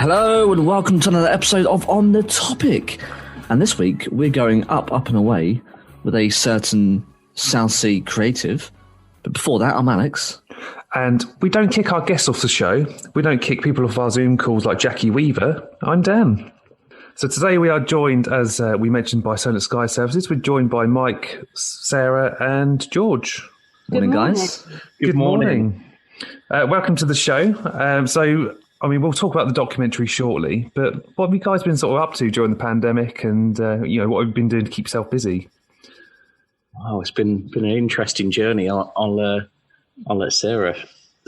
Hello and welcome to another episode of On The Topic. And this week we're going up and away with a certain Southsea Creative. But before that, I'm Alex. And we don't kick our guests off the show. We don't kick people off our Zoom calls like Jackie Weaver. I'm Dan. So today we are joined, as we mentioned, by Solent Sky Services. We're joined by Mike, Sarah and George. Morning, guys. Good morning. Welcome to the show. We'll talk about the documentary shortly, but what have you guys been sort of up to during the pandemic and, what have you been doing to keep yourself busy? Oh, it's been an interesting journey. I'll let Sarah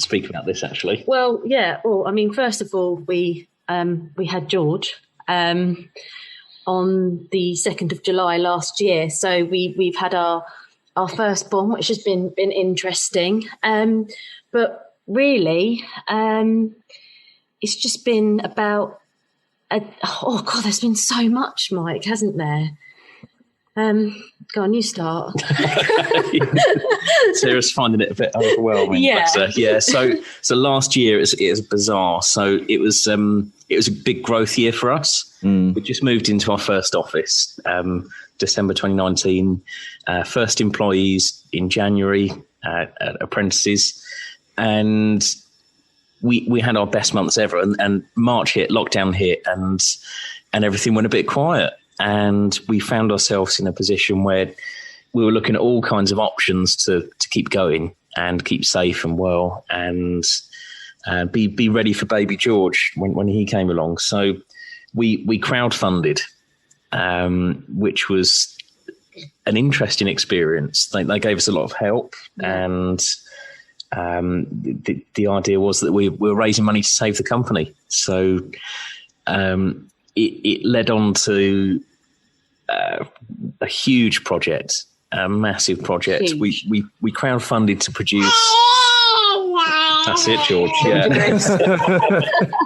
speak about this, actually. Well, yeah. Well, first of all, we had George on the 2nd of July last year. So we've had our firstborn, which has been interesting. But really, it's just been about, there's been so much, Mike, hasn't there? Go on, you start. Sarah's finding it a bit overwhelming. Yeah. But, So last year it was bizarre. So it was a big growth year for us. We just moved into our first office, December 2019. First employees in January, apprentices, and we had our best months ever. And March hit, lockdown hit, and everything went a bit quiet. And we found ourselves in a position where we were looking at all kinds of options to keep going and keep safe and well and be ready for baby George when he came along. So we crowdfunded, which was an interesting experience. They gave us a lot of help, and the idea was that we were raising money to save the company. So it led on to a huge project, a massive project. Huge. We crowdfunded to produce. That's it, George. Yeah.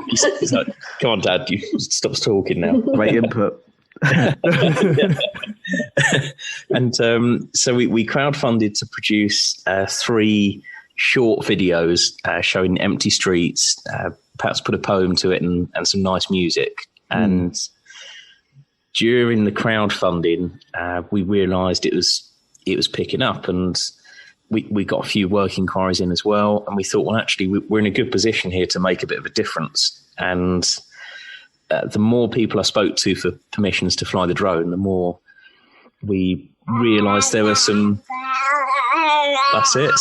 He's like, come on, Dad, you stop talking now. Great input. And so we crowdfunded to produce 3 short videos showing empty streets, perhaps put a poem to it and some nice music. And during the crowdfunding, we realised it was picking up, and we got a few work inquiries in as well. And we thought, well, actually, we're in a good position here to make a bit of a difference. And the more people I spoke to for permissions to fly the drone, the more we realised there were some. That's it.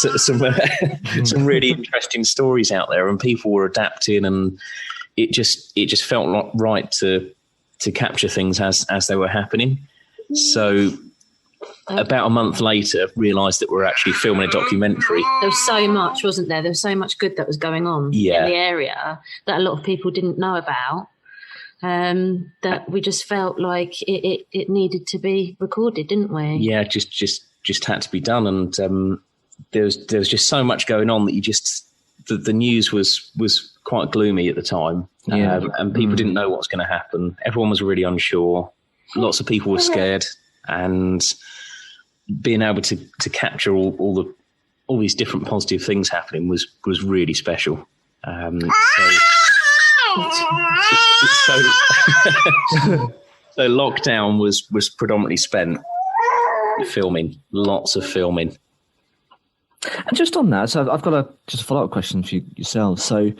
Some really interesting stories out there, and people were adapting, and it just felt right to capture things as they were happening. So about a month later, realised that we're actually filming a documentary. There was so much, wasn't there? There was so much good that was going on in the area that a lot of people didn't know about, that we just felt like it needed to be recorded, didn't we? Yeah, just had to be done. And there was just so much going on that the news was quite gloomy at the time. And people didn't know what was going to happen. Everyone was really unsure. Lots of people were scared, and being able to capture all these different positive things happening was really special. So lockdown was predominantly spent filming, lots of filming. And just on that, so I've got a follow-up question for yourselves. So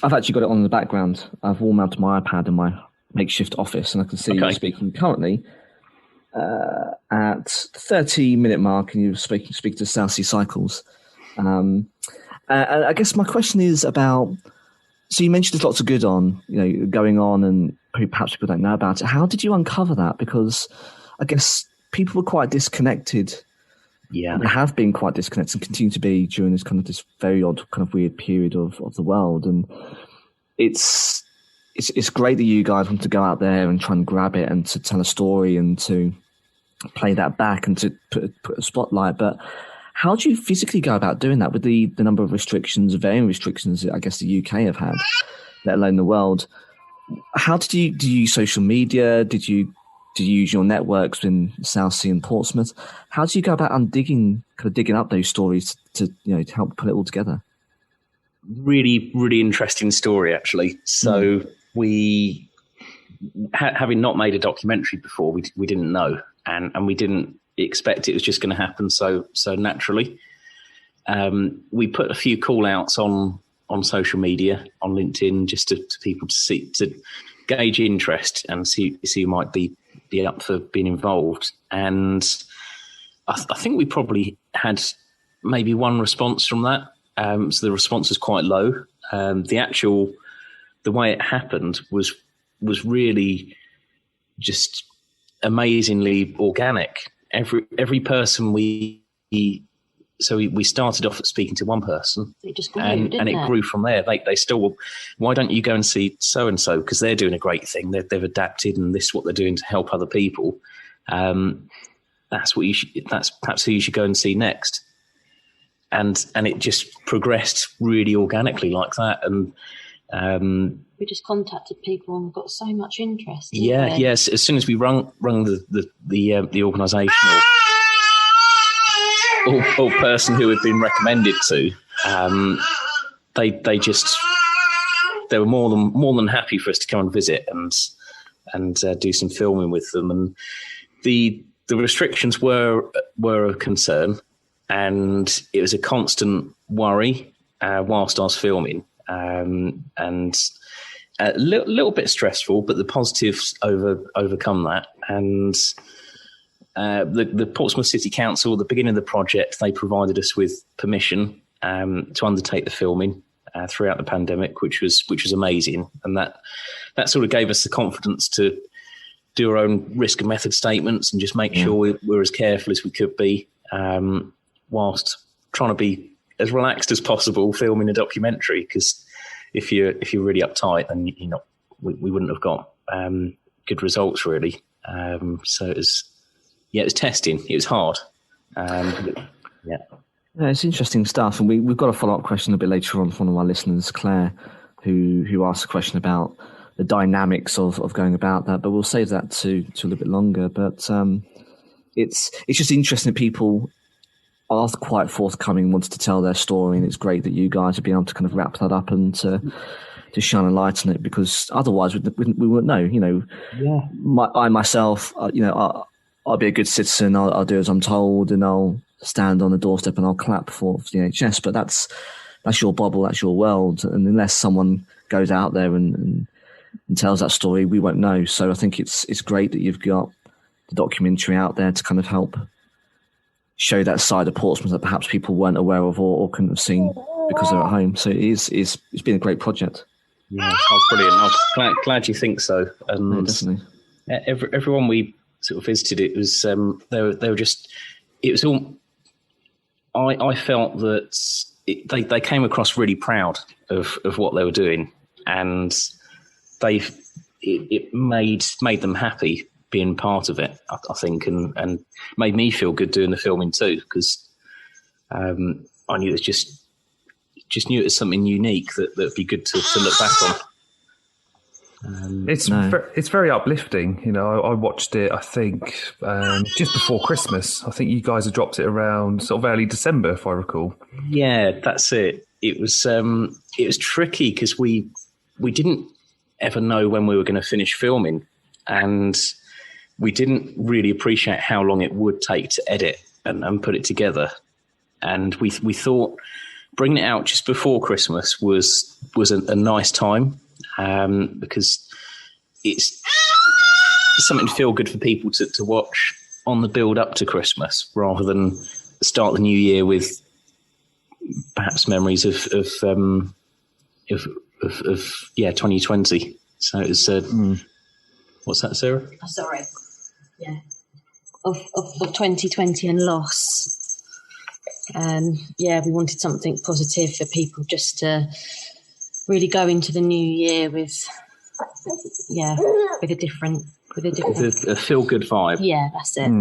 I've actually got it on in the background. I've wall mounted my iPad in my makeshift office, and I can see you speaking currently at the 30-minute mark, and you're speaking to Southsea Cycles. I guess my question is about, so you mentioned there's lots of good going on, and perhaps people don't know about it. How did you uncover that? Because I guess people were quite disconnected. Yeah, they have been quite disconnected and continue to be during this very odd kind of weird period of the world. And it's great that you guys want to go out there and try and grab it and to tell a story and to play that back and to put a spotlight. But how do you physically go about doing that with the number of varying restrictions that I guess the UK have had, let alone the world? How did you use social media? Did you use your networks in Southsea and Portsmouth? How do you go about digging up those stories to help put it all together? Really, really interesting story, actually. So we, having not made a documentary before, we didn't know, and we didn't expect it was just going to happen so naturally. We put a few call outs on social media, on LinkedIn, just to people to gauge interest and see who might be up for being involved. And I think we probably had maybe one response from that. So the response was quite low. The way it happened was really just amazingly organic. Every person we started off at speaking to one person, it just grew, and it grew from there. They still, why don't you go and see so and so, because they're doing a great thing. They've adapted, and this is what they're doing to help other people. That's perhaps who you should go and see next. And it just progressed really organically like that. And we just contacted people and got so much interest. Yes. As soon as we rung the organisation or person who had been recommended to, they were more than happy for us to come and visit and do some filming with them. And the restrictions were a concern, and it was a constant worry whilst I was filming, and a little bit stressful, but the positives overcome that. And the Portsmouth City Council, at the beginning of the project, they provided us with permission to undertake the filming throughout the pandemic, which was amazing, and that sort of gave us the confidence to do our own risk and method statements and just make sure we're as careful as we could be, whilst trying to be as relaxed as possible filming a documentary. Because if you're really uptight, then we wouldn't have got good results really. So it was testing. It was hard. Yeah, it's interesting stuff, and we've got a follow-up question a bit later on from one of our listeners, Claire, who asked a question about the dynamics of going about that, but we'll save that to a little bit longer. But it's just interesting that people are quite forthcoming, wanted to tell their story, and it's great that you guys have been able to kind of wrap that up and to shine a light on it, because otherwise we wouldn't know. I myself, I'll be a good citizen. I'll do as I'm told, and I'll stand on the doorstep and I'll clap for the NHS. But that's your bubble, that's your world, and unless someone goes out there and tells that story, we won't know. So I think it's great that you've got the documentary out there to kind of help show that side of Portsmouth that perhaps people weren't aware of or couldn't have seen because they're at home. So it's been a great project. Yeah, brilliant. I'm glad you think so. And definitely. Everyone we sort of visited, it was they were just, it was all. I felt that they came across really proud of what they were doing, and it made them happy being part of it, I think, and made me feel good doing the filming too, because I knew it was just knew it was something unique that'd be good to look back on. It's very uplifting. I watched it, I think, just before Christmas. I think you guys had dropped it around sort of early December, if I recall. Yeah, that's it. It was tricky because we didn't ever know when we were going to finish filming, and we didn't really appreciate how long it would take to edit and put it together. And we thought bringing it out just before Christmas was a nice time, because it's something to feel good for people to watch on the build up to Christmas, rather than start the new year with perhaps memories of 2020. So it was what's that, Sarah? Oh, sorry. Yeah. Of 2020 and loss. We wanted something positive for people just to really go into the new year with a different a feel good vibe. Yeah, that's it.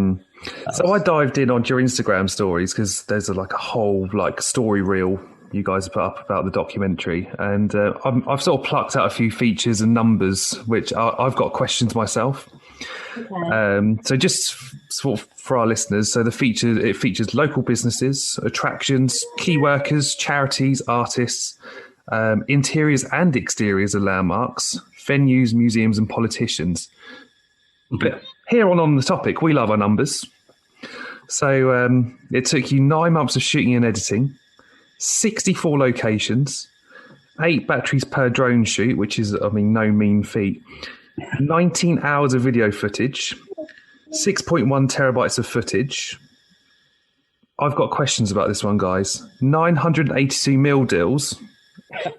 So I dived in on your Instagram stories, because there's a whole story reel you guys put up about the documentary, and I've sort of plucked out a few features and numbers which I've got questions myself. Okay. So just sort of for our listeners, so it features local businesses, attractions, key workers, charities, artists, interiors and exteriors of landmarks, venues, museums and politicians. But here on the topic, we love our numbers. So it took you 9 months of shooting and editing, 64 locations, 8 batteries per drone shoot, which is, I mean, no mean feat, 19 hours of video footage, 6.1 terabytes of footage. I've got questions about this one, guys. 982 meal deals.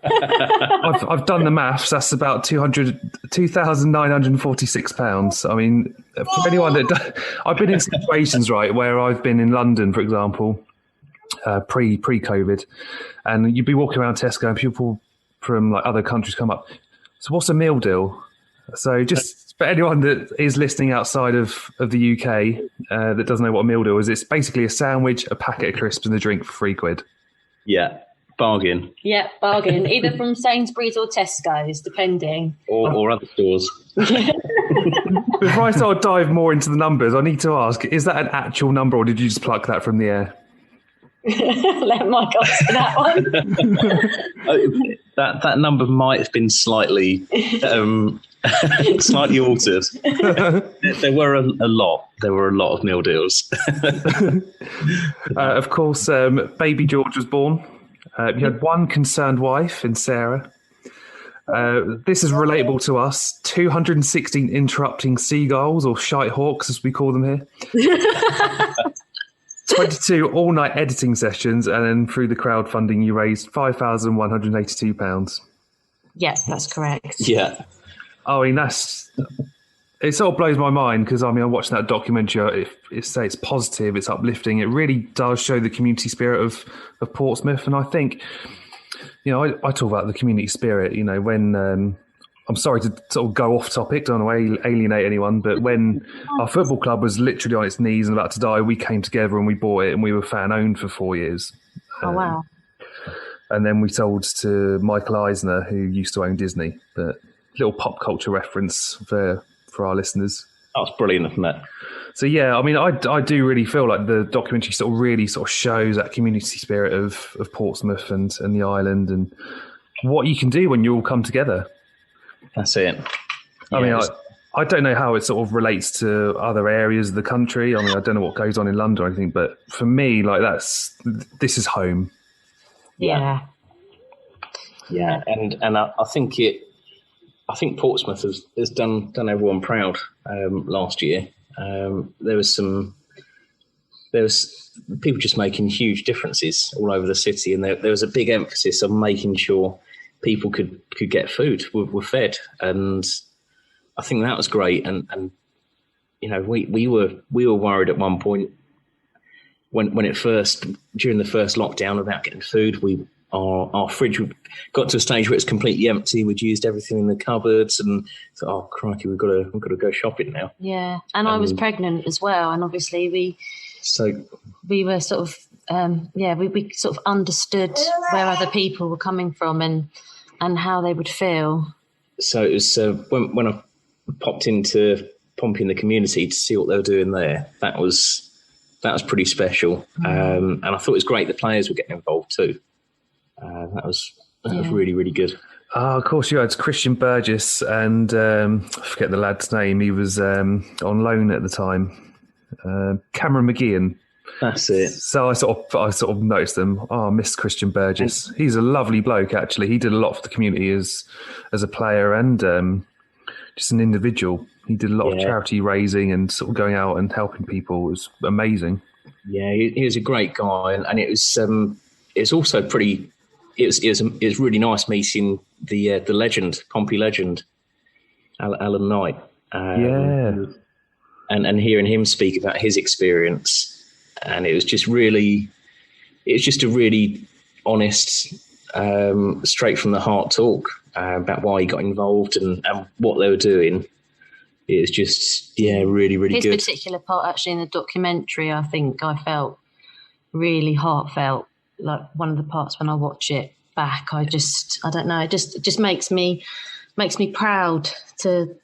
I've done the maths. That's about £2,946. I mean, for anyone that I've been in situations, right, where I've been in London, for example, pre-COVID, and you'd be walking around Tesco and people from like other countries come up. So what's a meal deal? So just for anyone that is listening outside of the UK that doesn't know what a meal deal is, it's basically a sandwich, a packet of crisps and a drink for £3. Yeah, bargain. Yeah, bargain. Either from Sainsbury's or Tesco's, depending. Or other stores. Before I start to dive more into the numbers, I need to ask, is that an actual number or did you just pluck that from the air? Let Mike answer that one. That number might have been slightly slightly altered. There were a lot. There were a lot of meal deals. Of course, baby George was born. You had one concerned wife in Sara. This is relatable to us. 216 interrupting seagulls, or shite hawks, as we call them here. 22 all-night editing sessions, and then through the crowdfunding, you raised £5,182. Yes, that's correct. Yeah. I mean, it sort of blows my mind because, I mean, I'm watching that documentary. It's positive, it's uplifting. It really does show the community spirit of Portsmouth. And I think, you know, I talk about the community spirit, you know, when... I'm sorry to sort of go off topic, don't want to alienate anyone, but when our football club was literally on its knees and about to die, we came together and we bought it, and we were fan-owned for 4 years. Oh, wow. And then we sold to Michael Eisner, who used to own Disney. But little pop culture reference for our listeners. That was brilliant, isn't it? So, yeah, I mean, I do really feel like the documentary really shows that community spirit of Portsmouth and the island and what you can do when you all come together. That's it. I mean, I don't know how it sort of relates to other areas of the country. I mean, I don't know what goes on in London or anything, but for me, like this is home. Yeah. Yeah, and I think Portsmouth has done everyone proud last year. There was people just making huge differences all over the city, and there was a big emphasis on making sure people could get food, were fed, and I think that was great. And you know, we were worried at one point when during the first lockdown about getting food. Our fridge got to a stage where it's completely empty. We'd used everything in the cupboards, and thought, oh crikey, we've got to go shopping now. Yeah, and I was pregnant as well, and obviously we were sort of. We sort of understood where other people were coming from and how they would feel. So it was when I popped into Pompey in the community to see what they were doing there. That was pretty special, and I thought it was great the players were getting involved too. That was really, really good. Of course, you had Christian Burgess and I forget the lad's name. He was on loan at the time. Cameron McGeehan. That's it. So I sort of noticed them. Oh, I miss Christian Burgess. He's a lovely bloke, actually. He did a lot for the community as a player and just an individual. He did a lot of charity raising and sort of going out and helping people. It was amazing. Yeah, he was a great guy, and it was also pretty. It was really nice meeting the legend, Pompey legend, Alan Knight. And hearing him speak about his experience. And it was just a really honest, straight from the heart talk about why he got involved and what they were doing. It was just, really, really good. His particular part, actually, in the documentary, I think I felt really heartfelt. Like one of the parts when I watch it back, I don't know, it just makes me proud to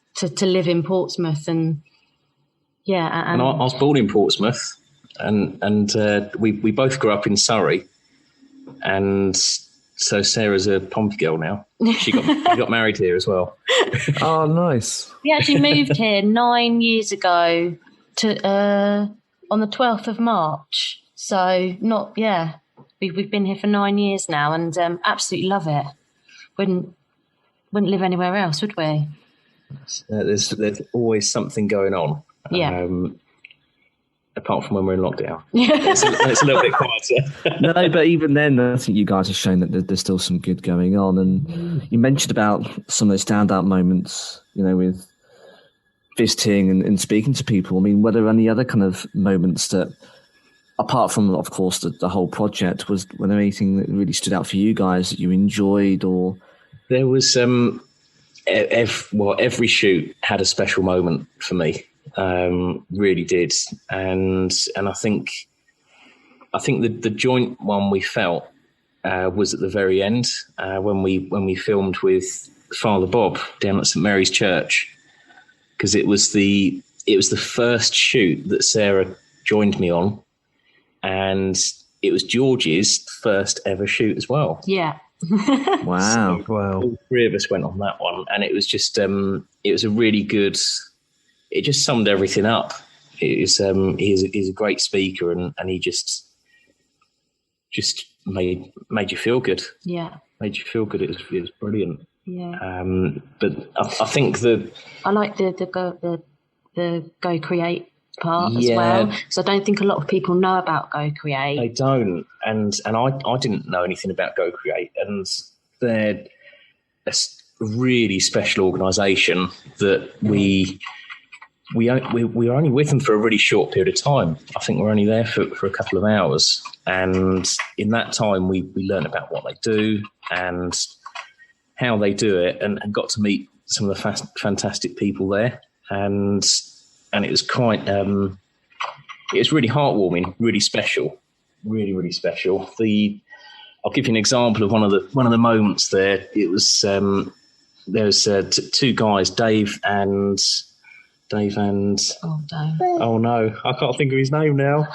live in Portsmouth. And I was born in Portsmouth. And we both grew up in Surrey, and So Sarah's a Pompey girl now. She got married here as well. Oh, nice. We actually moved here 9 years ago to on the 12th of March. So we've been here for 9 years now, and absolutely love it. Wouldn't live anywhere else, would we? There's always something going on. Yeah. Apart from when we're in lockdown. It's a little bit quieter. No, but even then, I think you guys have shown that there's still some good going on. And you mentioned about some of the standout moments, with visiting and speaking to people. I mean, were there any other kind of moments that, apart from, of course, the whole project, were there anything that really stood out for you guys that you enjoyed? Or there was every shoot had a special moment for me. Really did, and I think the joint one we felt was at the very end when we filmed with Father Bob down at St Mary's Church, because it was the first shoot that Sarah joined me on, and it was George's first ever shoot as well. Yeah. Wow. All three of us went on that one, and it was just it was a really good. It just summed everything up. He's a great speaker, and he just made you feel good. Yeah, made you feel good. It was brilliant. Yeah. But I think I like the Go Create part as well. So I don't think a lot of people know about Go Create. They don't, and I didn't know anything about Go Create, and they're a really special organisation that we were only with them for a really short period of time. I think we're only there for a couple of hours. And in that time, we learned about what they do and how they do it, and got to meet some of the fantastic people there. And it was quite, it was really heartwarming, really special, really, really special. I'll give you an example of one of the moments there. It was, there was two guys, Dave and oh no, I can't think of his name now.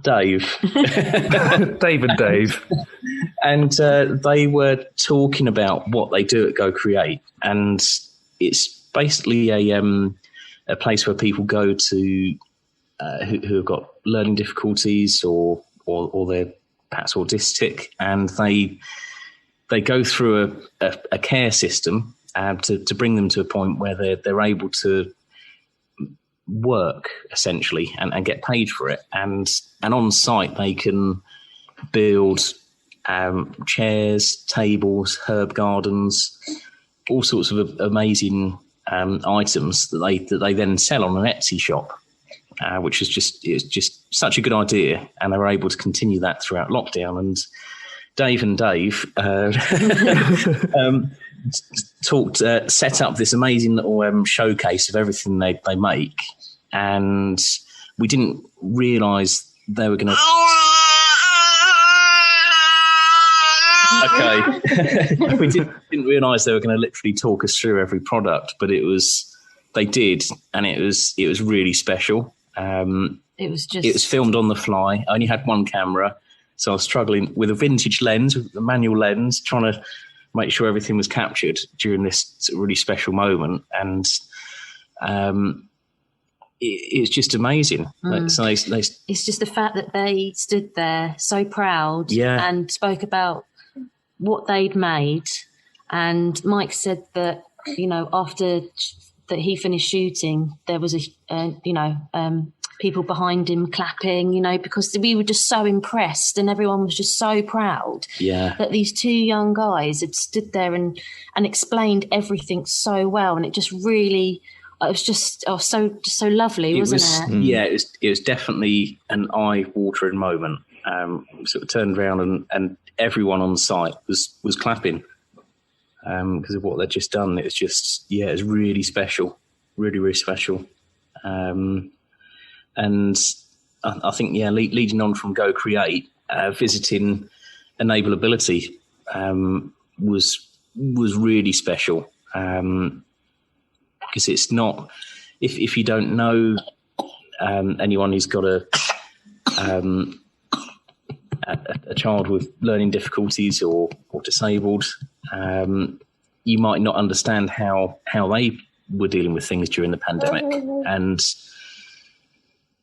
Dave. Dave. And they were talking about what they do at Go Create, and it's basically a place where people go to who have got learning difficulties or they're perhaps autistic, and they go through a care system to bring them to a point where they're able to work essentially and get paid for it, and on site they can build chairs, tables, herb gardens, all sorts of amazing items that they then sell on an Etsy shop, which is just such a good idea, and they were able to continue that throughout lockdown. And Dave set up this amazing little showcase of everything they make, and we didn't realise they were going to. Okay, we didn't realise they were going to literally talk us through every product, but they did, and it was really special. It was filmed on the fly. I only had one camera, so I was struggling with a vintage lens, with a manual lens, trying to make sure everything was captured during this really special moment. And it's just amazing. So it's just the fact that they stood there so proud and spoke about what they'd made. And Mike said that, after that he finished shooting, there was people behind him clapping, because we were just so impressed, and everyone was just so proud that these two young guys had stood there and explained everything so well. And it just really, it was just so lovely, wasn't it? Yeah, it was definitely an eye-watering moment. Sort of turned around and everyone on site was clapping because of what they'd just done. It was just, it was really special, really, really special. And I think, leading on from Go Create, visiting Enableability was really special, because it's not, if you don't know anyone who's got a a child with learning difficulties or disabled, you might not understand how they were dealing with things during the pandemic. And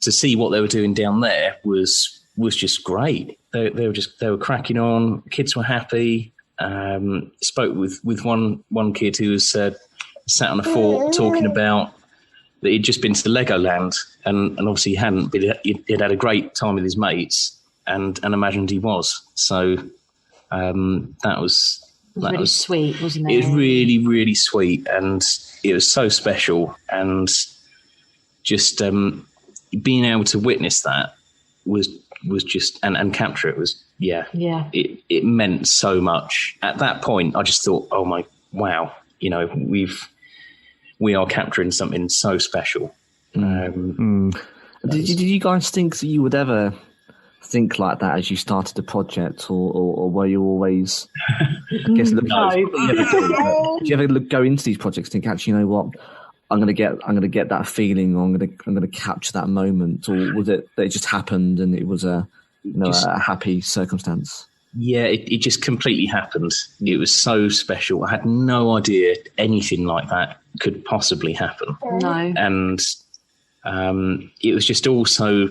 to see what they were doing down there was just great. They were cracking on. Kids were happy. Spoke with one kid who was sat on a fort talking about that he'd just been to the Legoland and obviously he hadn't, but he'd had a great time with his mates and imagined he was. So that was really sweet, wasn't it? It was really, really sweet, and it was so special. And just being able to witness that was just and capture it was it meant so much. At that point, I just thought, oh my wow, we are capturing something so special. Did you guys think that you would ever think like that as you started the project, or were you always? I guess do you ever go into these projects and think, actually, you know what, I'm gonna get that feeling, or I'm gonna capture that moment, or was it that it just happened and it was a happy circumstance? Yeah, it just completely happened. It was so special. I had no idea anything like that could possibly happen. No, and it was just all so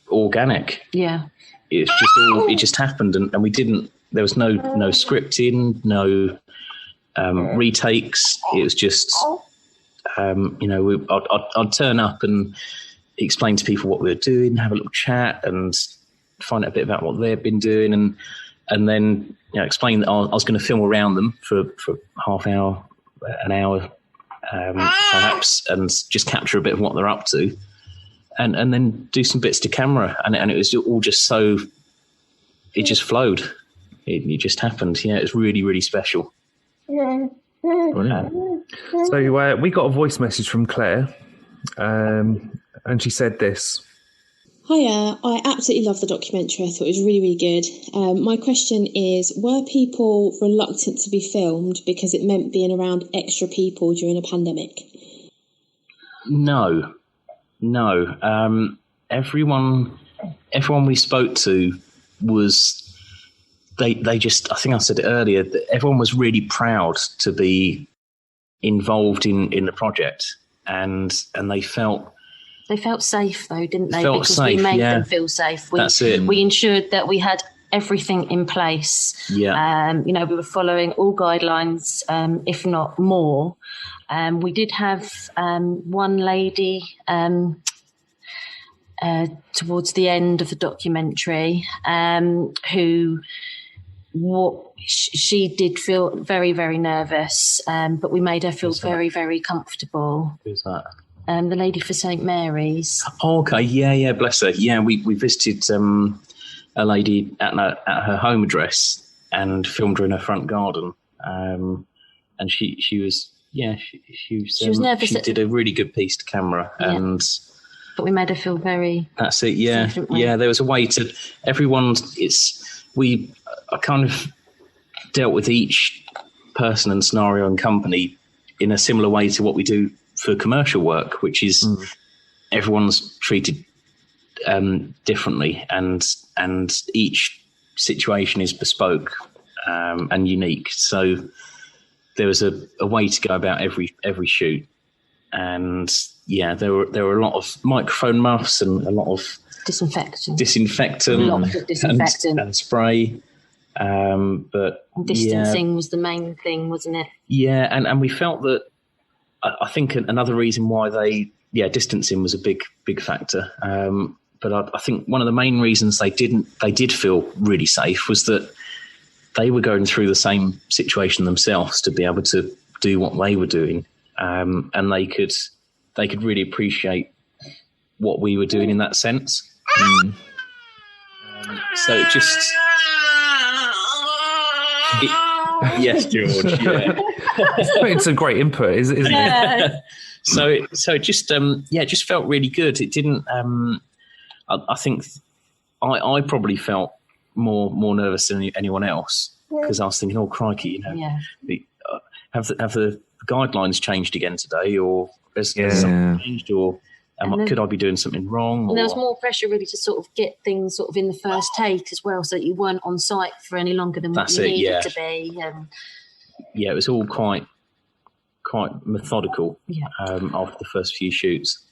organic. Yeah, it just happened, and we didn't. There was no scripting, no retakes. It was just I'd turn up and explain to people what we were doing, have a little chat, and find out a bit about what they've been doing, and then explain that I was going to film around them for half hour, an hour, perhaps, and just capture a bit of what they're up to. And then do some bits to camera, and it was all just so. It just flowed. It just happened. Yeah, it was really, really special. Brilliant. So we got a voice message from Claire, and she said this. Hiya, I absolutely loved the documentary. I thought it was really, really good. My question is, were people reluctant to be filmed because it meant being around extra people during a pandemic? No. Everyone we spoke to was they just, I think I said it earlier, that everyone was really proud to be involved in the project, and they felt safe though, didn't they? Felt because safe, we made yeah. them feel safe. That's it. We ensured that we had everything in place. Yeah. We were following all guidelines, if not more. We did have one lady towards the end of the documentary who she did feel very, very nervous, but we made her feel very, very comfortable. Who's that? The lady for St Mary's. Oh, okay, yeah, bless her. Yeah, we visited a lady at her home address and filmed her in her front garden. And she was nervous. She did a really good piece to camera, but we made her feel very. That's it. Yeah, yeah. There was a way to everyone. I kind of dealt with each person and scenario and company in a similar way to what we do for commercial work, which is everyone's treated differently, and each situation is bespoke and unique. So there was a way to go about every shoot, and there were a lot of microphone muffs and a lot of disinfectant, and spray. But distancing was the main thing, wasn't it? Yeah, and we felt that. I think another reason why distancing was a big factor. But I think one of the main reasons they did feel really safe was that they were going through the same situation themselves to be able to do what they were doing, and they could really appreciate what we were doing in that sense. So it just. Yes, George. Yeah. It's a great input, isn't it? So it just just felt really good. It didn't. I think I probably felt more nervous than anyone else because I was thinking, oh crikey, have the guidelines changed again today, or has something changed, or Could I be doing something wrong? And there was more pressure really to sort of get things sort of in the first take as well, so that you weren't on site for any longer than what you needed to be. Yeah, it was all quite methodical after the first few shoots.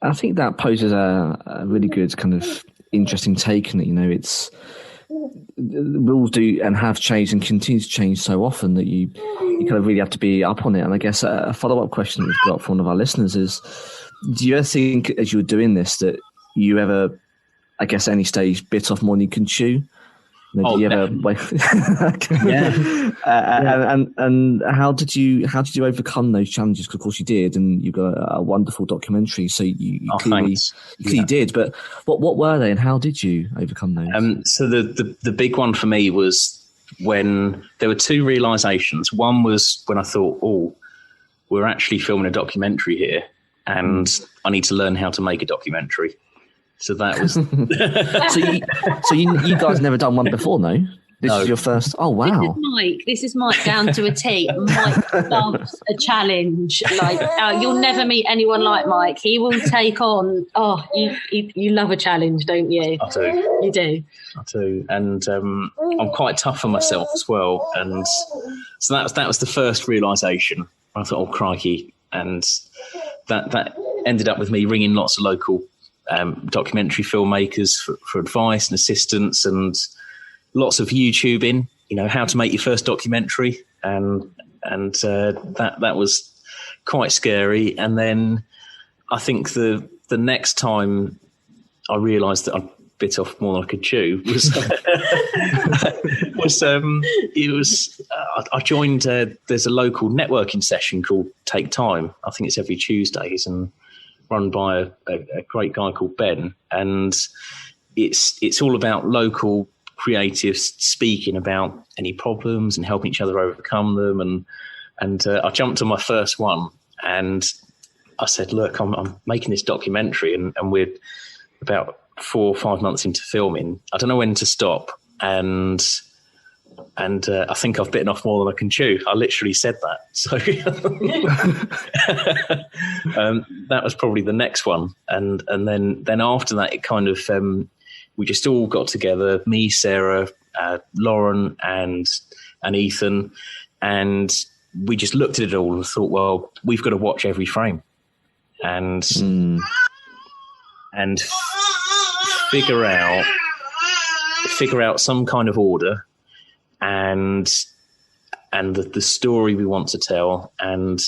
I think that poses a really good kind of interesting take on it. You know, it's the rules do and have changed and continue to change so often that you kind of really have to be up on it. And I guess a follow-up question that we've got from one of our listeners is, do you ever think as you were doing this that you ever, I guess, at any stage bit off more than you can chew? Did you ever wait? And how did you overcome those challenges? Because of course you did, and you've got a wonderful documentary, so you clearly did. But what were they, and how did you overcome those? So the big one for me was when there were two realizations. One was when I thought, we're actually filming a documentary here, and I need to learn how to make a documentary. So that was. so you guys never done one before, no? This is your first. Oh wow! This is Mike down to a T. Mike loves a challenge. Like you'll never meet anyone like Mike. He will take on. Oh, you love a challenge, don't you? I do. You do. I do, and I'm quite tough on myself as well. And so that was the first realization. I thought, oh crikey, and that ended up with me ringing lots of local documentary filmmakers for advice and assistance, and lots of YouTubing, how to make your first documentary. And that was quite scary. And then I think the next time I realised that I bit off more than I could chew I joined, there's a local networking session called Take Time. I think it's every Tuesdays, and run by a great guy called Ben, and it's all about local creatives speaking about any problems and helping each other overcome them. And I jumped on my first one, and I said, "Look, I'm making this documentary, and we're about 4 or 5 months into filming. I don't know when to stop, and I think I've bitten off more than I can chew." I literally said that. So that was probably the next one. And then after that, it kind of, we just all got together, me, Sara, Lauren and Ethan. And we just looked at it all and thought, well, we've got to watch every frame and figure out some kind of order and the story we want to tell and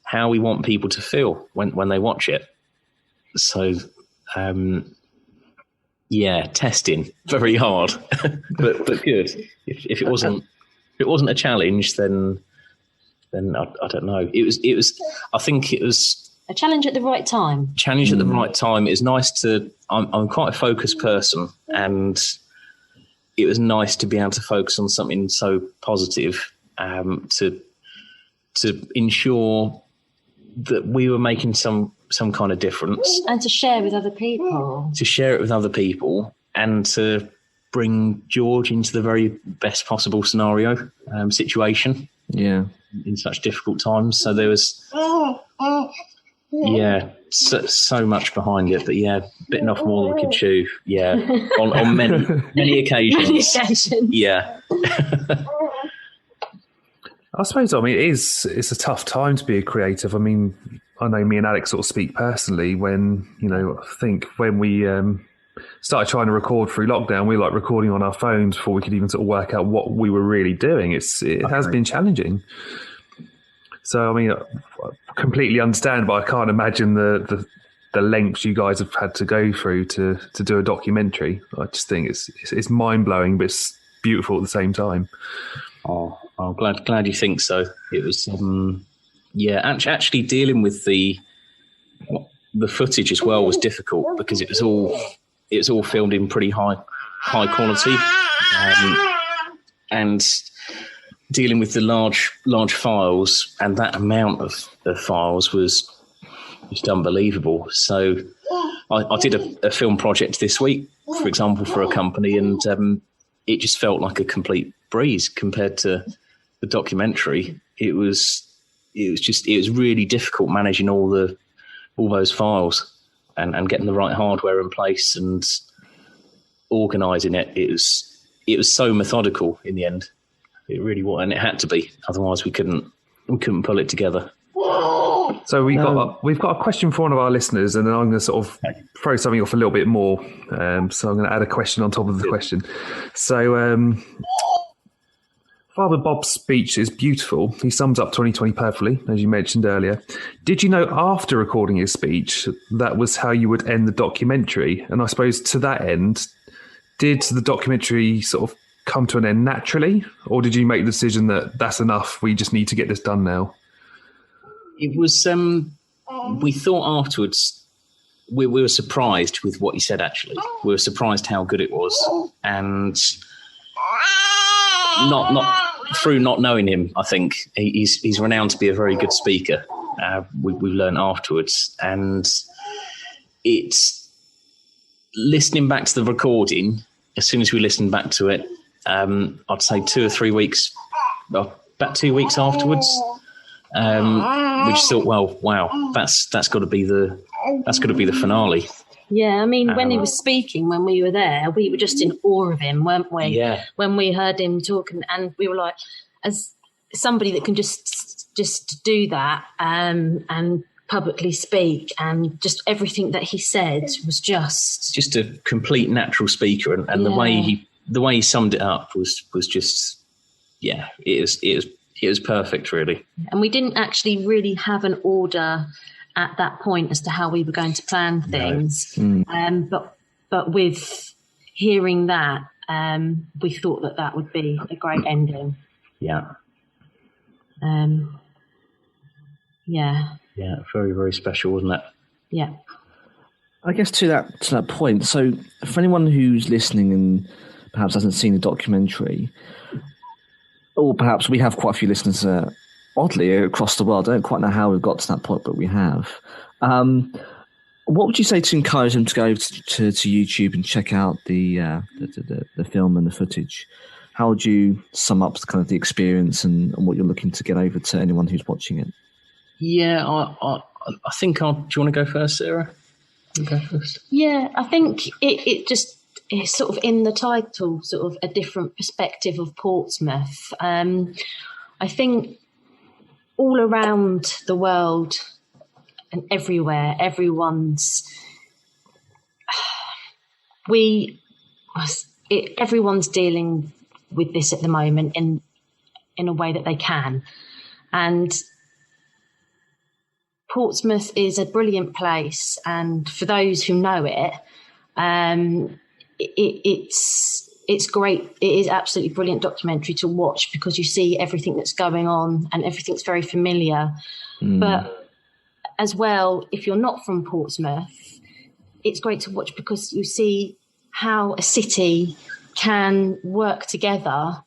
how we want people to feel when they watch it. So, testing very hard, but good. If it wasn't a challenge, then I don't know. It was. I think it was a challenge at the right time. Challenge at the right time. It was nice to. I'm quite a focused person, and it was nice to be able to focus on something so positive, to ensure that we were making some kind of difference, and to share with other people. To share it with other people, and to bring George into the very best possible scenario situation. Yeah, in such difficult times. So there was, so much behind it. But bitten off more than we could chew. Yeah, on many occasions. Yeah. I suppose, it's a tough time to be a creative. I mean, I know me and Alex sort of speak personally when, I think when we started trying to record through lockdown, we were like recording on our phones before we could even sort of work out what we were really doing. It has been challenging. So, I completely understand, but I can't imagine the lengths you guys have had to go through to do a documentary. I just think it's mind-blowing, but it's beautiful at the same time. Oh, I'm glad you think so. It was, actually dealing with the footage as well was difficult because it was all filmed in pretty high quality, and dealing with the large files and that amount of files was just unbelievable. So I did a film project this week, for example, for a company, and it just felt like a complete breeze compared to the documentary. It was really difficult managing all the all those files and getting the right hardware in place and organising it. It was so methodical in the end. It really was, and it had to be. Otherwise, we couldn't pull it together. So we've got a question for one of our listeners, and then I'm going to sort of throw something off a little bit more. So I'm going to add a question on top of the question. So Father Bob's speech is beautiful. He sums up 2020 perfectly, as you mentioned earlier. Did you know after recording his speech that was how you would end the documentary? And I suppose to that end, did the documentary sort of come to an end naturally, or did you make the decision that that's enough, we just need to get this done now? It was, we thought afterwards, we were surprised with what he said, actually. We were surprised how good it was. And not through not knowing him, I think. He's renowned to be a very good speaker. We've learned afterwards. And it's listening back to the recording, as soon as we listened back to it, I'd say 2 or 3 weeks, well, about 2 weeks afterwards, we just thought, well, wow, that's got to be the finale. Yeah, I mean, when he was speaking, when we were there, we were just in awe of him, weren't we? Yeah. When we heard him talking, and we were like, as somebody that can just do that and publicly speak, and just everything that he said was just a complete natural speaker, and the way he summed it up was just, yeah, it was perfect, really. And we didn't actually really have an order at that point as to how we were going to plan things. No. But with hearing that, we thought that would be a great ending. Yeah. Yeah. Yeah, very, very special, wasn't it? Yeah. I guess to that point, so for anyone who's listening and perhaps hasn't seen the documentary, or perhaps we have quite a few listeners oddly across the world. I don't quite know how we've got to that point, but we have. What would you say to encourage them to go to YouTube and check out the film and the footage? How would you sum up kind of the experience and what you're looking to get over to anyone who's watching it? Yeah, I think do you want to go first, Sarah? You go first. Yeah, I think it's sort of in the title, sort of a different perspective of Portsmouth. I think all around the world and everywhere, everyone's dealing with this at the moment in a way that they can. And Portsmouth is a brilliant place, and for those who know it, it's great. It is absolutely brilliant documentary to watch because you see everything that's going on and everything's very familiar. But as well, if you're not from Portsmouth, it's great to watch because you see how a city can work together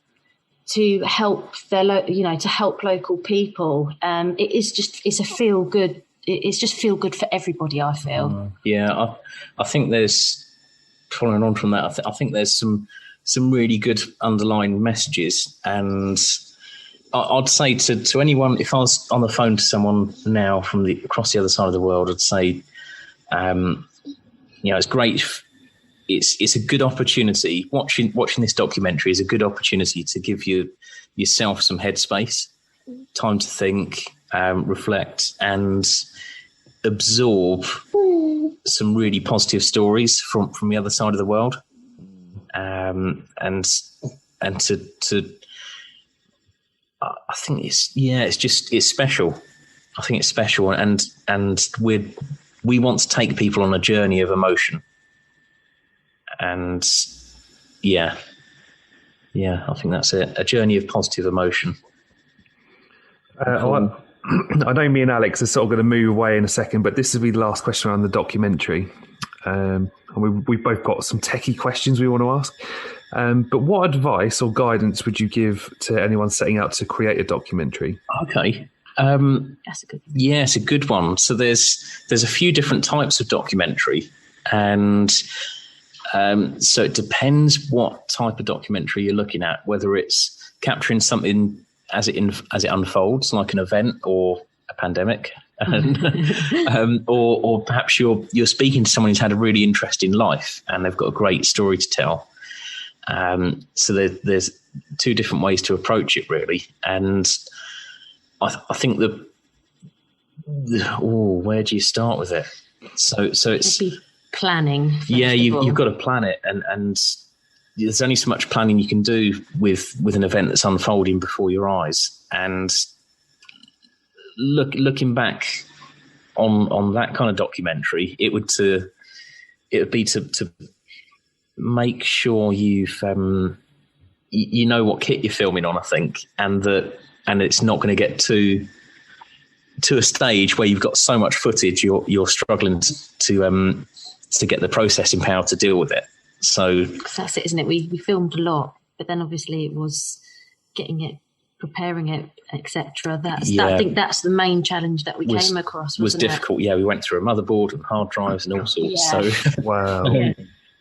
to help to help local people. It's a feel good. It's just feel good for everybody, I feel. Yeah, I think there's, following on from that, I think there's some really good underlying messages. And I'd say to anyone, if I was on the phone to someone now from across the other side of the world, I'd say, it's great. It's a good opportunity. Watching this documentary is a good opportunity to give yourself some headspace, time to think, reflect, and absorb some really positive stories from the other side of the world, and to I think it's special. I think it's special, and we want to take people on a journey of emotion, and I think that's it, a journey of positive emotion. I know me and Alex are sort of going to move away in a second, but this will be the last question around the documentary. And we've both got some techie questions we want to ask. But what advice or guidance would you give to anyone setting out to create a documentary? Okay. That's a good one. Yeah, it's a good one. So there's a few different types of documentary, and so it depends what type of documentary you're looking at, whether it's capturing something as it unfolds, like an event or a pandemic, And, or perhaps you're speaking to someone who's had a really interesting life and they've got a great story to tell. So there's two different ways to approach it, really. And I think where do you start with it? So it's planning. Yeah, you've got to plan it, and there's only so much planning you can do with an event that's unfolding before your eyes. And looking back on that kind of documentary, it would be to make sure you've you know what kit you're filming on, I think, and it's not going to get to a stage where you've got so much footage you're struggling to get the processing power to deal with it. So that's it, isn't it? We filmed a lot, but then obviously it was getting it, preparing it, etc. I think that's the main challenge that we came across. Was difficult. Yeah, we went through a motherboard and hard drives and all sorts. Yeah. So wow.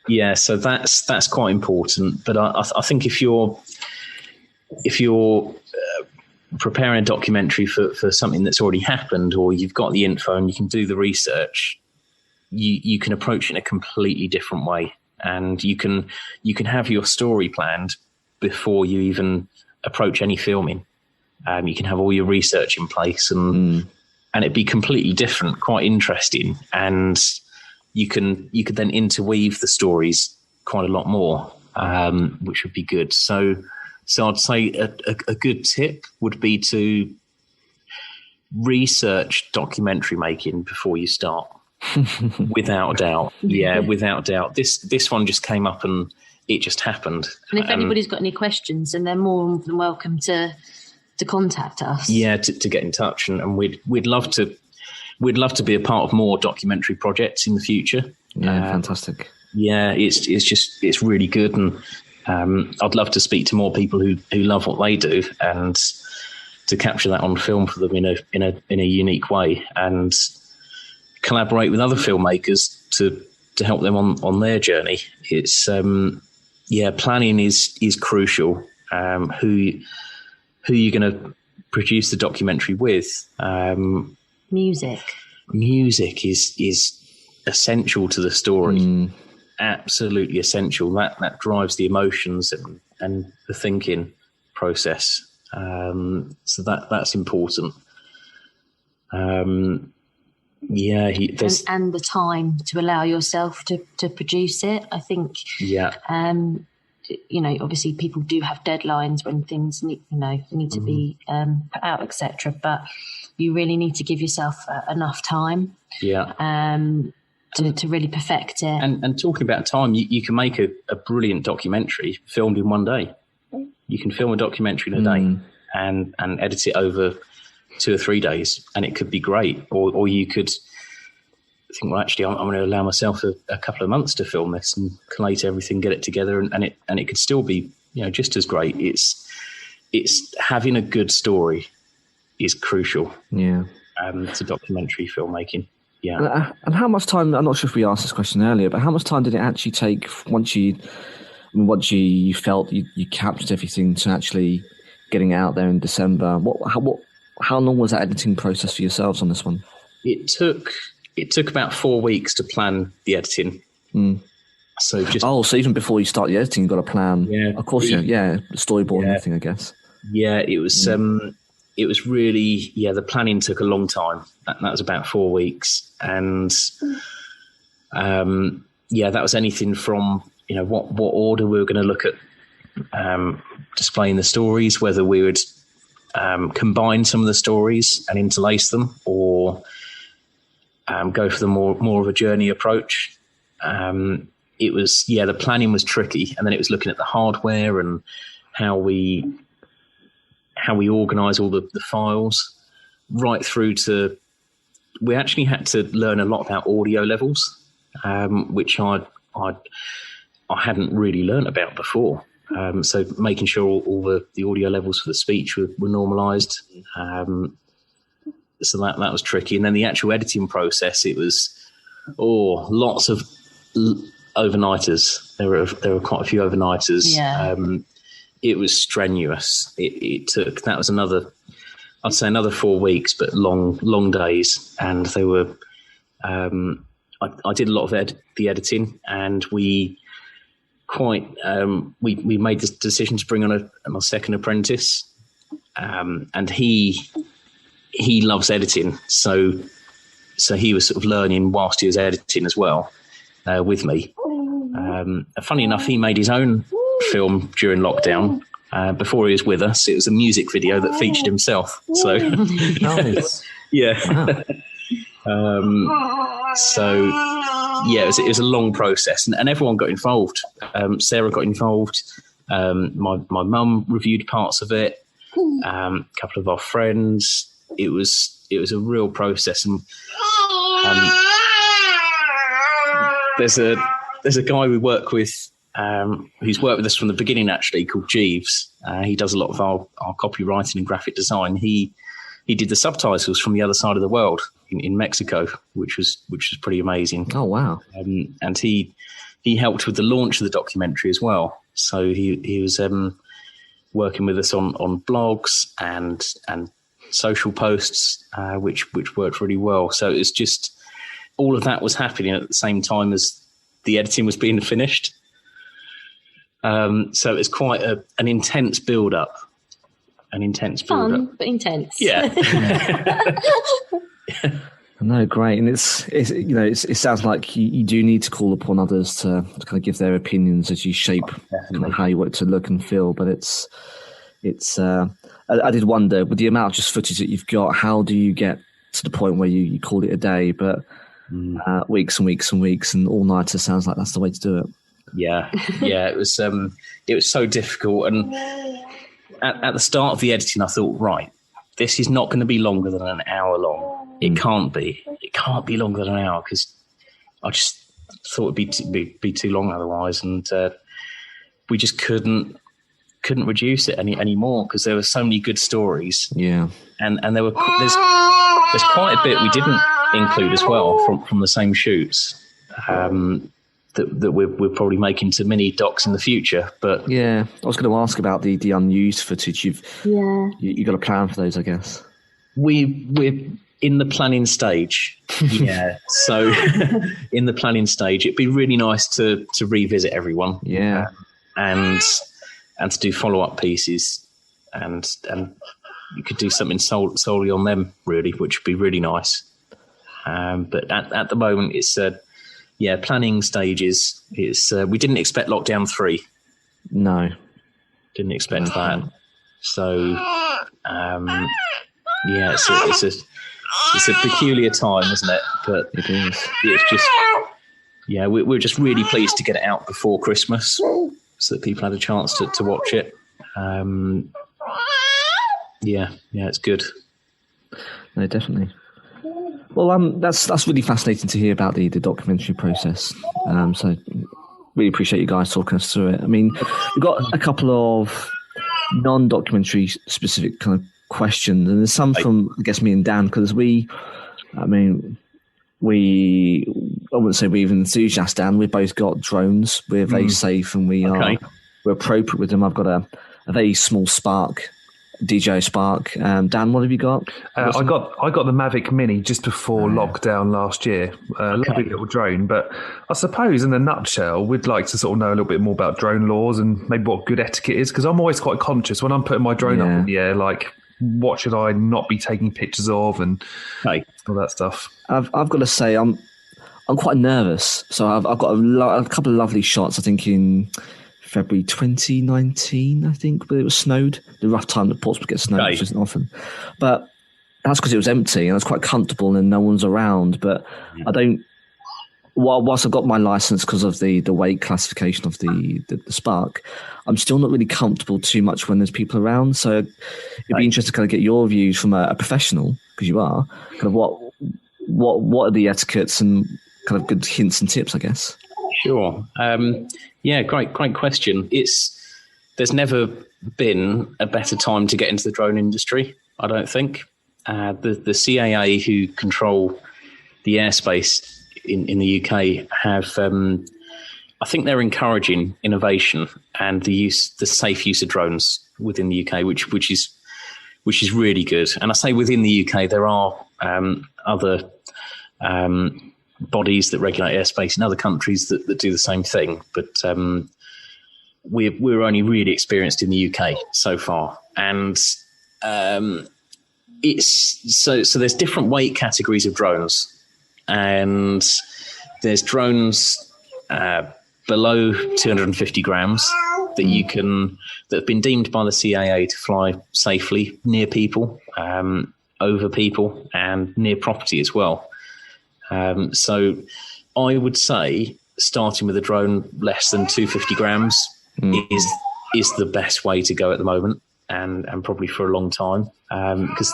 Yeah, so that's quite important. But I think if you're preparing a documentary for something that's already happened, or you've got the info and you can do the research, you can approach it in a completely different way, and you can have your story planned before you even approach any filming. You can have all your research in place, and it'd be completely different, quite interesting, and you could then interweave the stories quite a lot more, which would be good. So I'd say a good tip would be to research documentary making before you start. Without doubt. Yeah, without doubt. This one just came up and it just happened. And if anybody's got any questions, then they're more than welcome to contact us. Yeah, to get in touch, and we'd love to be a part of more documentary projects in the future. Yeah, fantastic. Yeah, it's really good, and I'd love to speak to more people who love what they do, and to capture that on film for them in a unique way, and collaborate with other filmmakers to help them on their journey. It's planning is crucial. Who you're going to produce the documentary with? Music is essential to the story. Absolutely essential. That drives the emotions and the thinking process. So that's important. And the time to allow yourself to produce it, I think. Yeah. Obviously people do have deadlines when things need to be put out, etc. But you really need to give yourself enough time. Yeah. To really perfect it. And talking about time, you can make a brilliant documentary filmed in one day. You can film a documentary in a day and edit it over 2 or 3 days, and it could be great. Or you could think, well, actually, I'm going to allow myself a couple of months to film this and collate everything, get it together, and it could still be just as great. It's having a good story is crucial. Yeah. To documentary filmmaking. Yeah. And how much time? I'm not sure if we asked this question earlier, but how much time did it actually take once you felt you captured everything to actually getting it out there in December? How long was that editing process for yourselves on this one? It took about 4 weeks to plan the editing. So so even before you start the editing, you've got a plan. Yeah, of course. Storyboard and everything, I guess. Yeah, it was. It was really the planning took a long time. That was about 4 weeks, and that was anything from what order we were going to look at displaying the stories, whether we would combine some of the stories and interlace them, or go for the more of a journey approach. It was the planning was tricky, and then it was looking at the hardware and how we organise all the files, right through to we actually had to learn a lot about audio levels, which I hadn't really learnt about before. So making sure all the audio levels for the speech were normalised. So that was tricky. And then the actual editing process, it was lots of overnighters. There were quite a few overnighters. Yeah. It was strenuous. It took, that was another I'd say another 4 weeks, but long days. And they were, I did a lot of the editing, and we made the decision to bring on my second apprentice. And he loves editing. So he was sort of learning whilst he was editing as well, with me. Funny enough, he made his own film during lockdown. Before he was with us, it was a music video that featured himself. So, Nice. yeah. Wow. So, yeah, it was a long process, and everyone got involved. Sara got involved. My mum reviewed parts of it. A couple of our friends. It was a real process, and there's a guy we work with. Who's worked with us from the beginning, actually, called Jeeves. He does a lot of our copywriting and graphic design. He did the subtitles from the other side of the world in Mexico, which was pretty amazing. Oh wow! And he helped with the launch of the documentary as well. So he was working with us on blogs and social posts, which worked really well. So it's just all of that was happening at the same time as the editing was being finished. So it's quite an intense build-up. Fun, but intense. Yeah. No, great, and it sounds like you do need to call upon others to kind of give their opinions as you shape kind of how you want it to look and feel. But it's. I did wonder, with the amount of just footage that you've got, how do you get to the point where you call it a day, but weeks and weeks and weeks and all nighter sounds like that's the way to do it. Yeah. It was so difficult, and at the start of the editing, I thought, right, this is not going to be longer than an hour long. It can't be. It can't be longer than an hour, because I just thought it'd be too long otherwise, and we just couldn't reduce it anymore, because there were so many good stories. Yeah, and there's quite a bit we didn't include as well from the same shoots. That we're probably making to mini docs in the future, but yeah, I was going to ask about the unused footage. You got a plan for those, I guess. We're in the planning stage. Yeah, so in the planning stage, it'd be really nice to revisit everyone. Yeah, and to do follow-up pieces, and you could do something solely on them, really, which would be really nice. But at the moment, it's planning stages. It's we didn't expect lockdown 3. No, didn't expect that. So it's a peculiar time, isn't it? But it is. It's just we're just really pleased to get it out before Christmas, so that people had a chance to watch it. It's good. No, definitely. Well, that's really fascinating to hear about the documentary process. So really appreciate you guys talking us through it. I mean, we've got a couple of non-documentary specific kind of questions, and there's some from, I guess, me and Dan, because I wouldn't say we're even enthusiasts, Dan. We've both got drones. We're very safe, and we're appropriate with them. I've got a very small Spark, DJI Spark. Dan, what have you got? I got the Mavic Mini just before lockdown last year. Lovely little drone, but I suppose in a nutshell, we'd like to sort of know a little bit more about drone laws and maybe what good etiquette is, because I'm always quite conscious when I'm putting my drone up in the air, like, what should I not be taking pictures of and all that stuff. I've got to say, I'm quite nervous. So I've got a couple of lovely shots, I think, in February 2019, I think, but it was snowed. The rough time that Portsmouth gets snowed, which isn't often. But that's because it was empty and I was quite comfortable and no one's around. But I don't... Whilst I've got my license because of the weight classification of the Spark, I'm still not really comfortable too much when there's people around. So it'd be interesting to kind of get your views from a professional, because you are, kind of what are the etiquettes and kind of good hints and tips, I guess. Sure. Great question. There's never been a better time to get into the drone industry, I don't think. The CAA, who control the airspace in the UK, have I think they're encouraging innovation and the safe use of drones within the UK, which which is really good. And I say within the UK, there are other bodies that regulate airspace in other countries that do the same thing. But we're only really experienced in the UK so far. And it's so there's different weight categories of drones. And there's drones below 250 grams that have been deemed by the CAA to fly safely near people, over people, and near property as well. So I would say starting with a drone less than 250 grams is the best way to go at the moment, and probably for a long time, because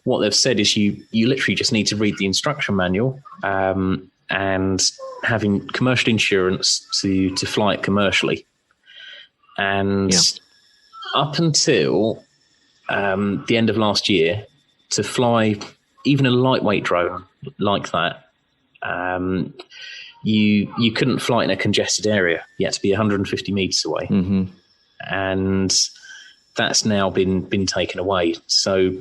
what they've said is you literally just need to read the instruction manual, and having commercial insurance to fly it commercially. And up until the end of last year, to fly even a lightweight drone like that, you couldn't fly in a congested area. You had to be 150 meters away. Mm-hmm. And that's now been taken away. So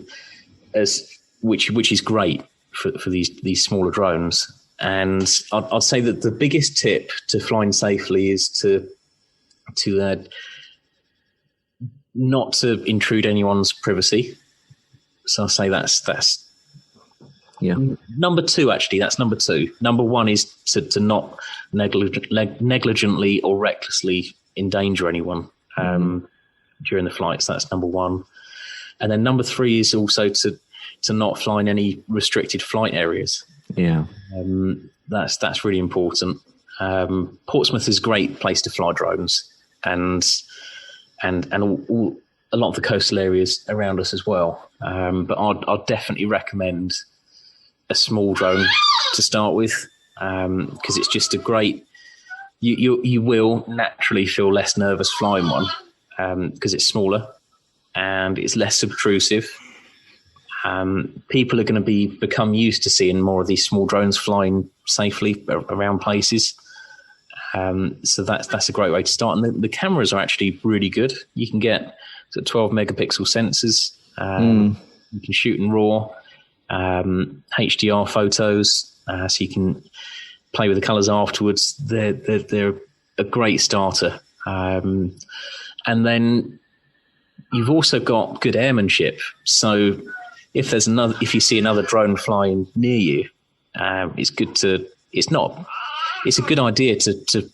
which is great for these smaller drones. And I'd say that the biggest tip to flying safely is to not to intrude anyone's privacy. So I'll say that's number two. Actually, that's number two. Number one is to not negligently or recklessly endanger anyone during the flights. That's number one. And then number three is also to not fly in any restricted flight areas. Yeah, that's really important. Portsmouth is a great place to fly drones, and a lot of the coastal areas around us as well. But I'd definitely recommend a small drone to start with, because it's just a great. You will naturally feel less nervous flying one, because it's smaller and it's less obtrusive. People are going to become used to seeing more of these small drones flying safely around places. So that's a great way to start. And the cameras are actually really good. You can get 12 megapixel sensors. You can shoot in RAW, HDR photos, so you can play with the colors afterwards. They're a great starter. And then you've also got good airmanship. So if you see another drone flying near you, it's a good idea to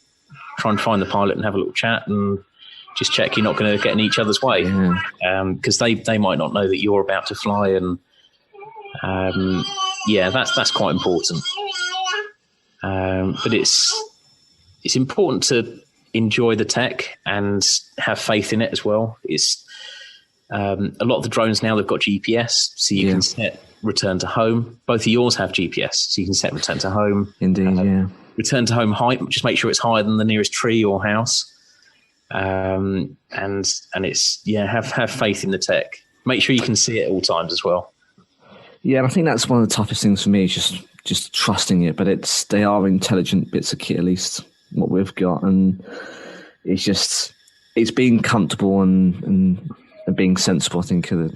try and find the pilot and have a little chat and just check you're not going to get in each other's way, because they might not know that you're about to fly, and that's quite important. But it's important to enjoy the tech and have faith in it as well. It's a lot of the drones now, they've got GPS, so you can set return to home. Both of yours have GPS, so you can set return to home. Indeed, return to home height, just make sure it's higher than the nearest tree or house. And it's have faith in the tech. Make sure you can see it at all times as well. Yeah, and I think that's one of the toughest things for me, is just trusting it. But they are intelligent bits of kit, at least what we've got, and it's being comfortable and being sensible. I think are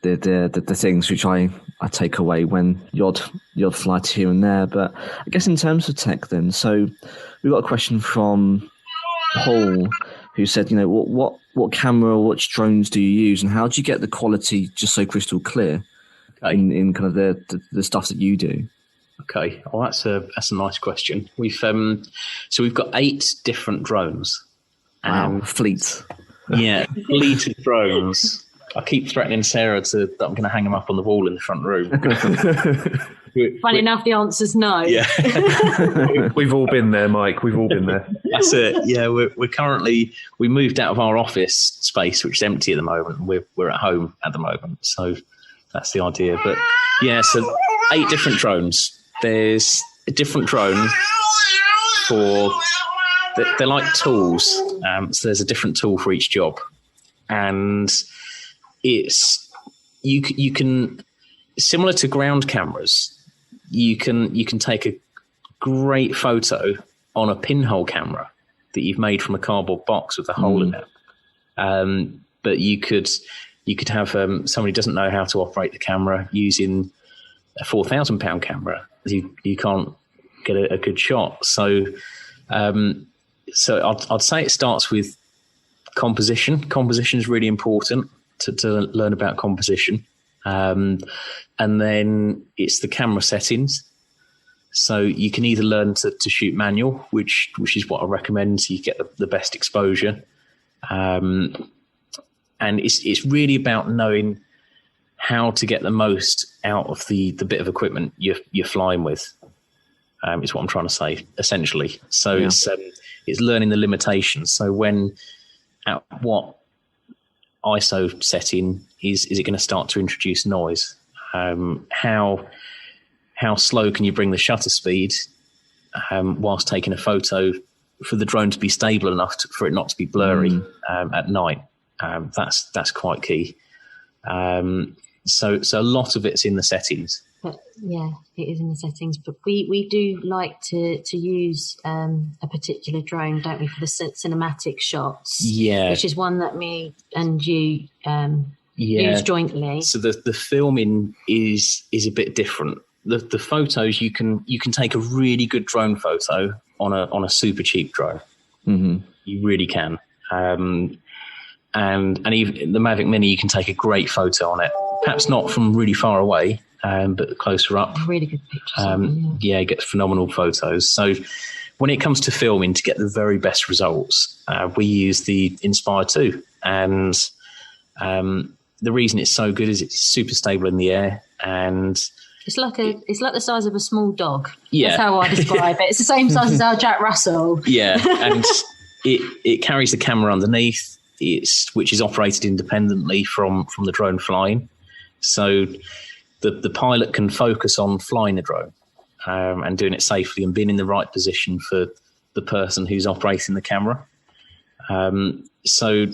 the things which I take away when the odd flight here and there. But I guess in terms of tech, then, so we've got a question from Paul, who said, what camera or which drones do you use, and how do you get the quality just so crystal clear in kind of the stuff that you do? Okay, well that's a nice question. We've got 8 different drones. Wow, fleet. Yeah, fleet of drones. I keep threatening Sara that I'm going to hang them up on the wall in the front room. Funny enough, the answer's no. Yeah. We've all been there, Mike. We've all been there. That's it. Yeah, we moved out of our office space, which is empty at the moment. We're at home at the moment, so that's the idea. But yeah, so 8 different drones. There's a different drone they're like tools. So there's a different tool for each job, and it's you can, similar to ground cameras, you can take a great photo on a pinhole camera that you've made from a cardboard box with a hole in it. But you could you could have somebody doesn't know how to operate the camera using a £4,000 camera. You can't get a good shot. So I'd say it starts with composition. Composition is really important to learn about composition. And then it's the camera settings. So you can either learn to shoot manual, which is what I recommend, so you get the best exposure. And it's really about knowing how to get the most out of the bit of equipment you're flying with. Is what I'm trying to say, essentially. So it's learning the limitations. So when at what ISO setting is it going to start to introduce noise? How slow can you bring the shutter speed whilst taking a photo for the drone to be stable enough for it not to be blurry at night? That's quite key. So a lot of it's in the settings. But yeah, it is in the settings. But we do like to use a particular drone, don't we, for the cinematic shots? Yeah, which is one that me and you use jointly. So the filming is a bit different. The photos you can take a really good drone photo on a super cheap drone. Mm-hmm. You really can. And even the Mavic Mini, you can take a great photo on it. Perhaps not from really far away, but closer up. Really good pictures. Yeah, get phenomenal photos. So when it comes to filming, to get the very best results, we use the Inspire 2. And the reason it's so good is it's super stable in the air, and it's like the size of a small dog. Yeah. That's how I describe it. It's the same size as our Jack Russell. Yeah, and it carries the camera underneath, which is operated independently from the drone flying. So the pilot can focus on flying the drone and doing it safely and being in the right position for the person who's operating the camera. So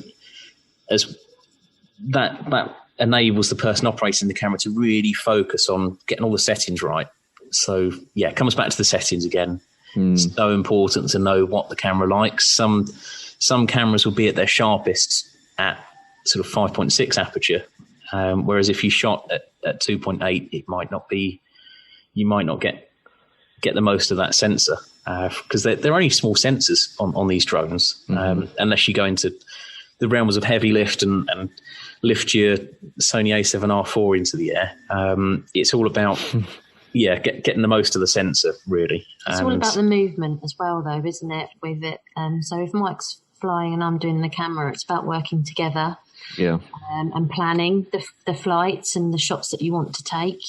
as that enables the person operating the camera to really focus on getting all the settings right. So yeah, it comes back to the settings again. It's so important to know what the camera likes. Some cameras will be at their sharpest at sort of 5.6 aperture, whereas if you shot at 2.8, it might not be. You might not get the most of that sensor because they're only small sensors on these drones, unless you go into the realms of heavy lift and lift your Sony A7R4 into the air. It's all about getting the most of the sensor, really. It's all about the movement as well, though, isn't it, with it? So if Mike's flying and I'm doing the camera, it's about working together and planning the flights and the shots that you want to take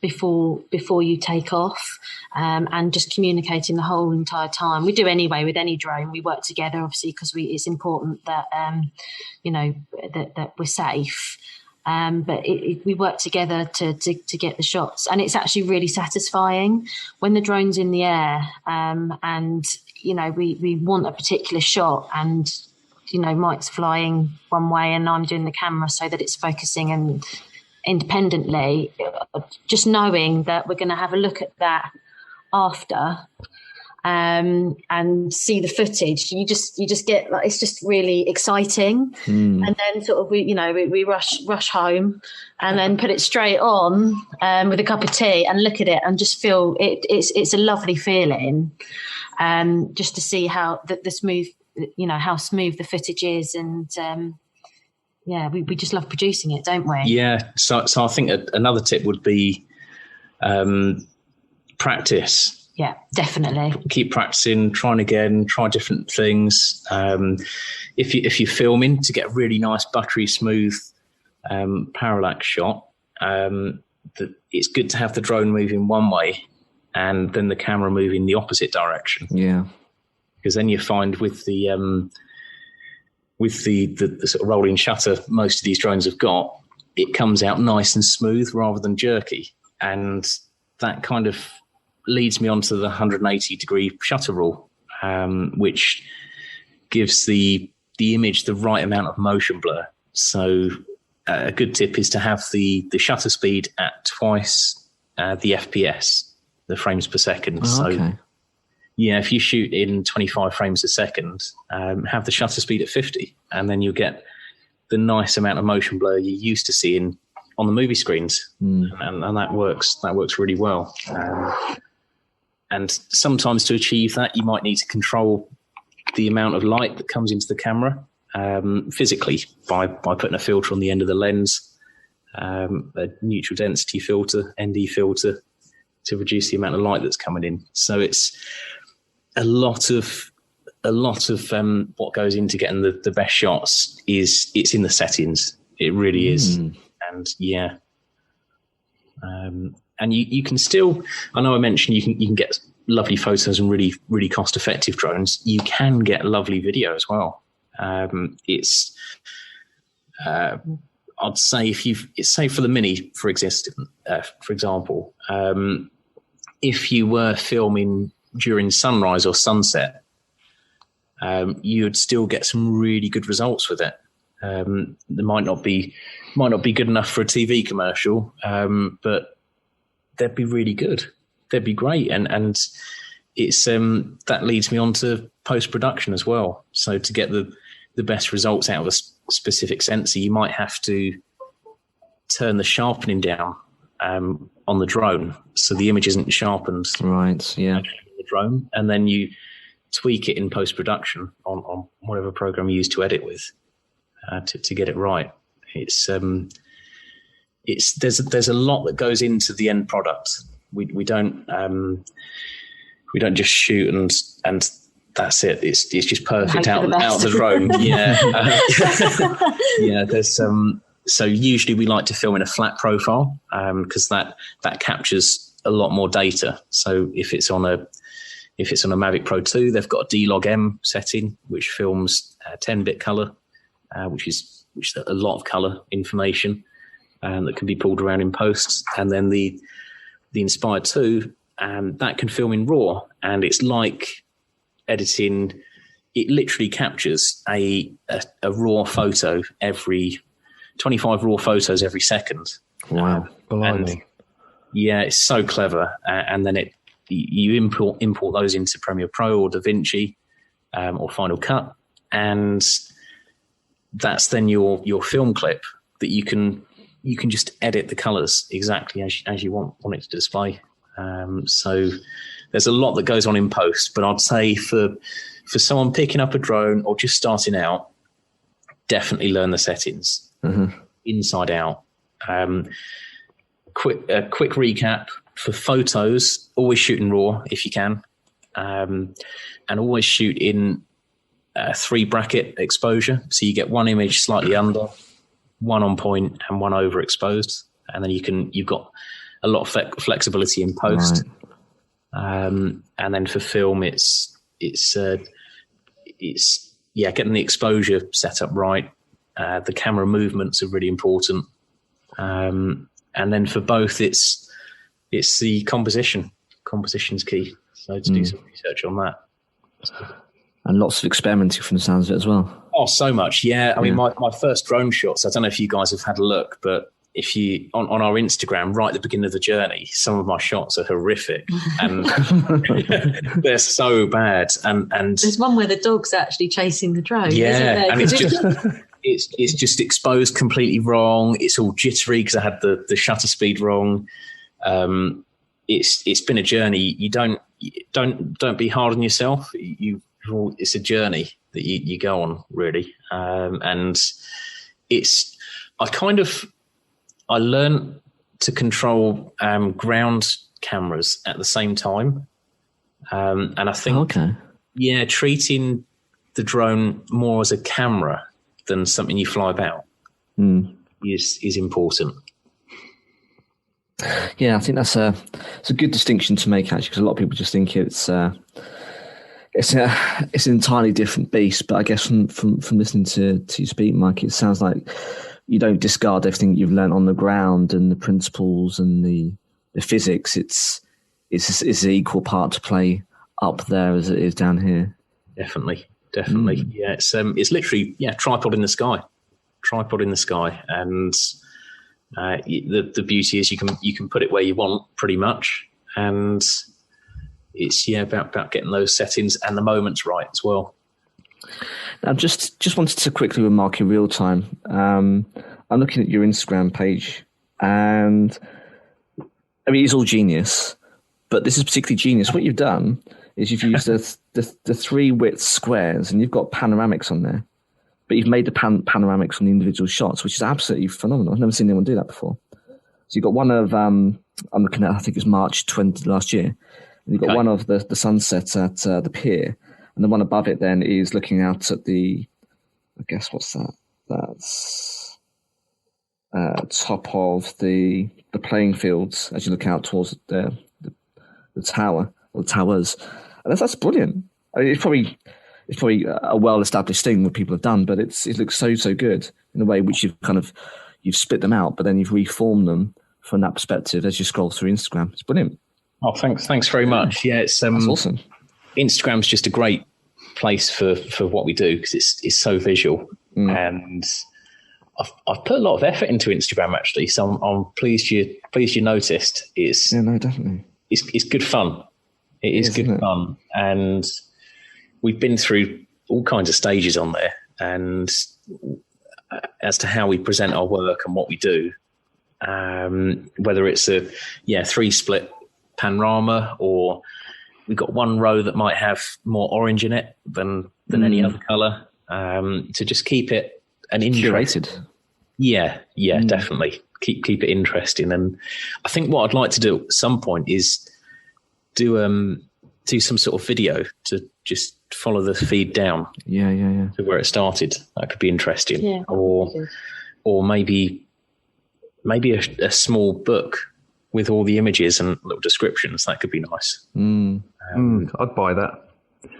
before you take off, and just communicating the whole entire time. We do anyway with any drone. We work together, obviously, because it's important that that we're safe. But we work together to get the shots, and it's actually really satisfying when the drone's in the air, and we want a particular shot, and Mike's flying one way and I'm doing the camera so that it's focusing and independently. Just knowing that we're going to have a look at that after and see the footage, you just get like, it's just really exciting. And then sort of we rush home and then put it straight on with a cup of tea and look at it and just feel it's a lovely feeling, just to see how the smooth how smooth the footage is, and we just love producing it, don't we? Yeah, so I think another tip would be practice. Yeah, definitely. Keep practicing, trying again, try different things. If you're filming, to get a really nice, buttery, smooth parallax shot, it's good to have the drone moving one way and then the camera moving the opposite direction. Yeah, because then you find with the sort of rolling shutter most of these drones have got, it comes out nice and smooth rather than jerky, and that kind of leads me on to the 180 degree shutter rule, which gives the image the right amount of motion blur. So a good tip is to have the shutter speed at twice the FPS, the frames per second. Okay. So yeah, if you shoot in 25 frames a second, have the shutter speed at 50, and then you'll get nice amount of motion blur you're used to seeing on the movie screens, and that works really well. And sometimes to achieve that, you might need to control the amount of light that comes into the camera physically by putting a filter on the end of the lens, a neutral density filter, ND filter, to reduce the amount of light that's coming in. So it's a lot of what goes into getting the best shots it's in the settings. It really is. And yeah. And you can still, I know I mentioned you can get lovely photos and really, really cost effective drones. You can get lovely video as well. It's, I'd say say for the Mini, for example, if you were filming during sunrise or sunset, you'd still get some really good results with it. They might not be good enough for a TV commercial, but they'd be really good. They'd be great, and it's that leads me on to post-production as well. So to get the best results out of a specific sensor, you might have to turn the sharpening down on the drone, so the image isn't sharpened. Right. Yeah. On the drone, and then you tweak it in post-production on whatever program you use to edit with to get it right. It's there's a lot that goes into the end product. We don't just shoot and that's it. It's just perfect out of the drone. Yeah. Yeah. There's so usually we like to film in a flat profile because that captures a lot more data. So if it's on a Mavic Pro 2, they've got a D-Log-M setting which films 10-bit color, which is a lot of color information that can be pulled around in post. And then the Inspire 2, that can film in RAW, and it's like editing. It literally captures a RAW photo 25 RAW photos every second. Wow. Blimey. Yeah, it's so clever. And then you import those into Premiere Pro or DaVinci or Final Cut, and that's then your film clip that you can just edit the colors exactly as you want it to display. So there's a lot that goes on in post, but I'd say for someone picking up a drone or just starting out, definitely learn the settings inside out. Quick recap for photos: always shoot in RAW if you can, and always shoot in 3 bracket exposure, so you get one image slightly under, one on point, and one overexposed, and then you've got a lot of flexibility in post. Right. And then for film, it's getting the exposure set up right. The camera movements are really important, and then for both, it's the composition. Composition's key. So to do some research on that. And lots of experimenting from the sounds of it as well. Oh, so much. Yeah. I mean, my first drone shots, I don't know if you guys have had a look, but if you, on our Instagram, right at the beginning of the journey, some of my shots are horrific and they're so bad. And there's one where the dog's actually chasing the drone. Yeah. And it's just exposed completely wrong. It's all jittery because I had the shutter speed wrong. It's been a journey. You don't be hard on yourself. It's a journey that you go on, really. And I learned to control ground cameras at the same time. And I think, treating the drone more as a camera than something you fly about is important. Yeah, I think it's a good distinction to make, actually, because a lot of people just think it's an entirely different beast. But I guess from listening to you speak, Mike, it sounds like you don't discard everything you've learned on the ground and the principles and the physics. It's an equal part to play up there as it is down here. Definitely. Yeah, it's literally tripod in the sky, and the beauty is you can put it where you want pretty much, and it's about getting those settings and the moments right as well. I just wanted to quickly remark in real time. I'm looking at your Instagram page, and I mean, it's all genius, but this is particularly genius. What you've done is you've used the three width squares, and you've got panoramics on there, but you've made the panoramics on the individual shots, which is absolutely phenomenal. I've never seen anyone do that before. So you've got one of, I'm looking at, I think it's March 20 last year, and you've got one of the sunset at the pier, and the one above it then is looking out at the, I guess, what's that? That's top of the playing fields as you look out towards the tower or the towers. And that's brilliant. I mean, it's probably a well-established thing that people have done, but it looks so good in the way which you've split them out, but then you've reformed them from that perspective as you scroll through Instagram. It's brilliant. Oh, thanks very much. Yeah, it's that's awesome. Instagram's just a great place for what we do because it's so visual, and I've put a lot of effort into Instagram actually. So I'm pleased you noticed. Definitely. It's good fun. It is good fun, and we've been through all kinds of stages on there, and as to how we present our work and what we do, whether it's a 3-split panorama or we've got one row that might have more orange in it than any other colour, to just keep it an interest. Curated. Yeah, definitely. Keep it interesting. And I think what I'd like to do at some point is do some sort of video to just follow the feed down. Yeah. To where it started. That could be interesting. Yeah. Or maybe a small book with all the images and little descriptions. That could be nice. I'd buy that.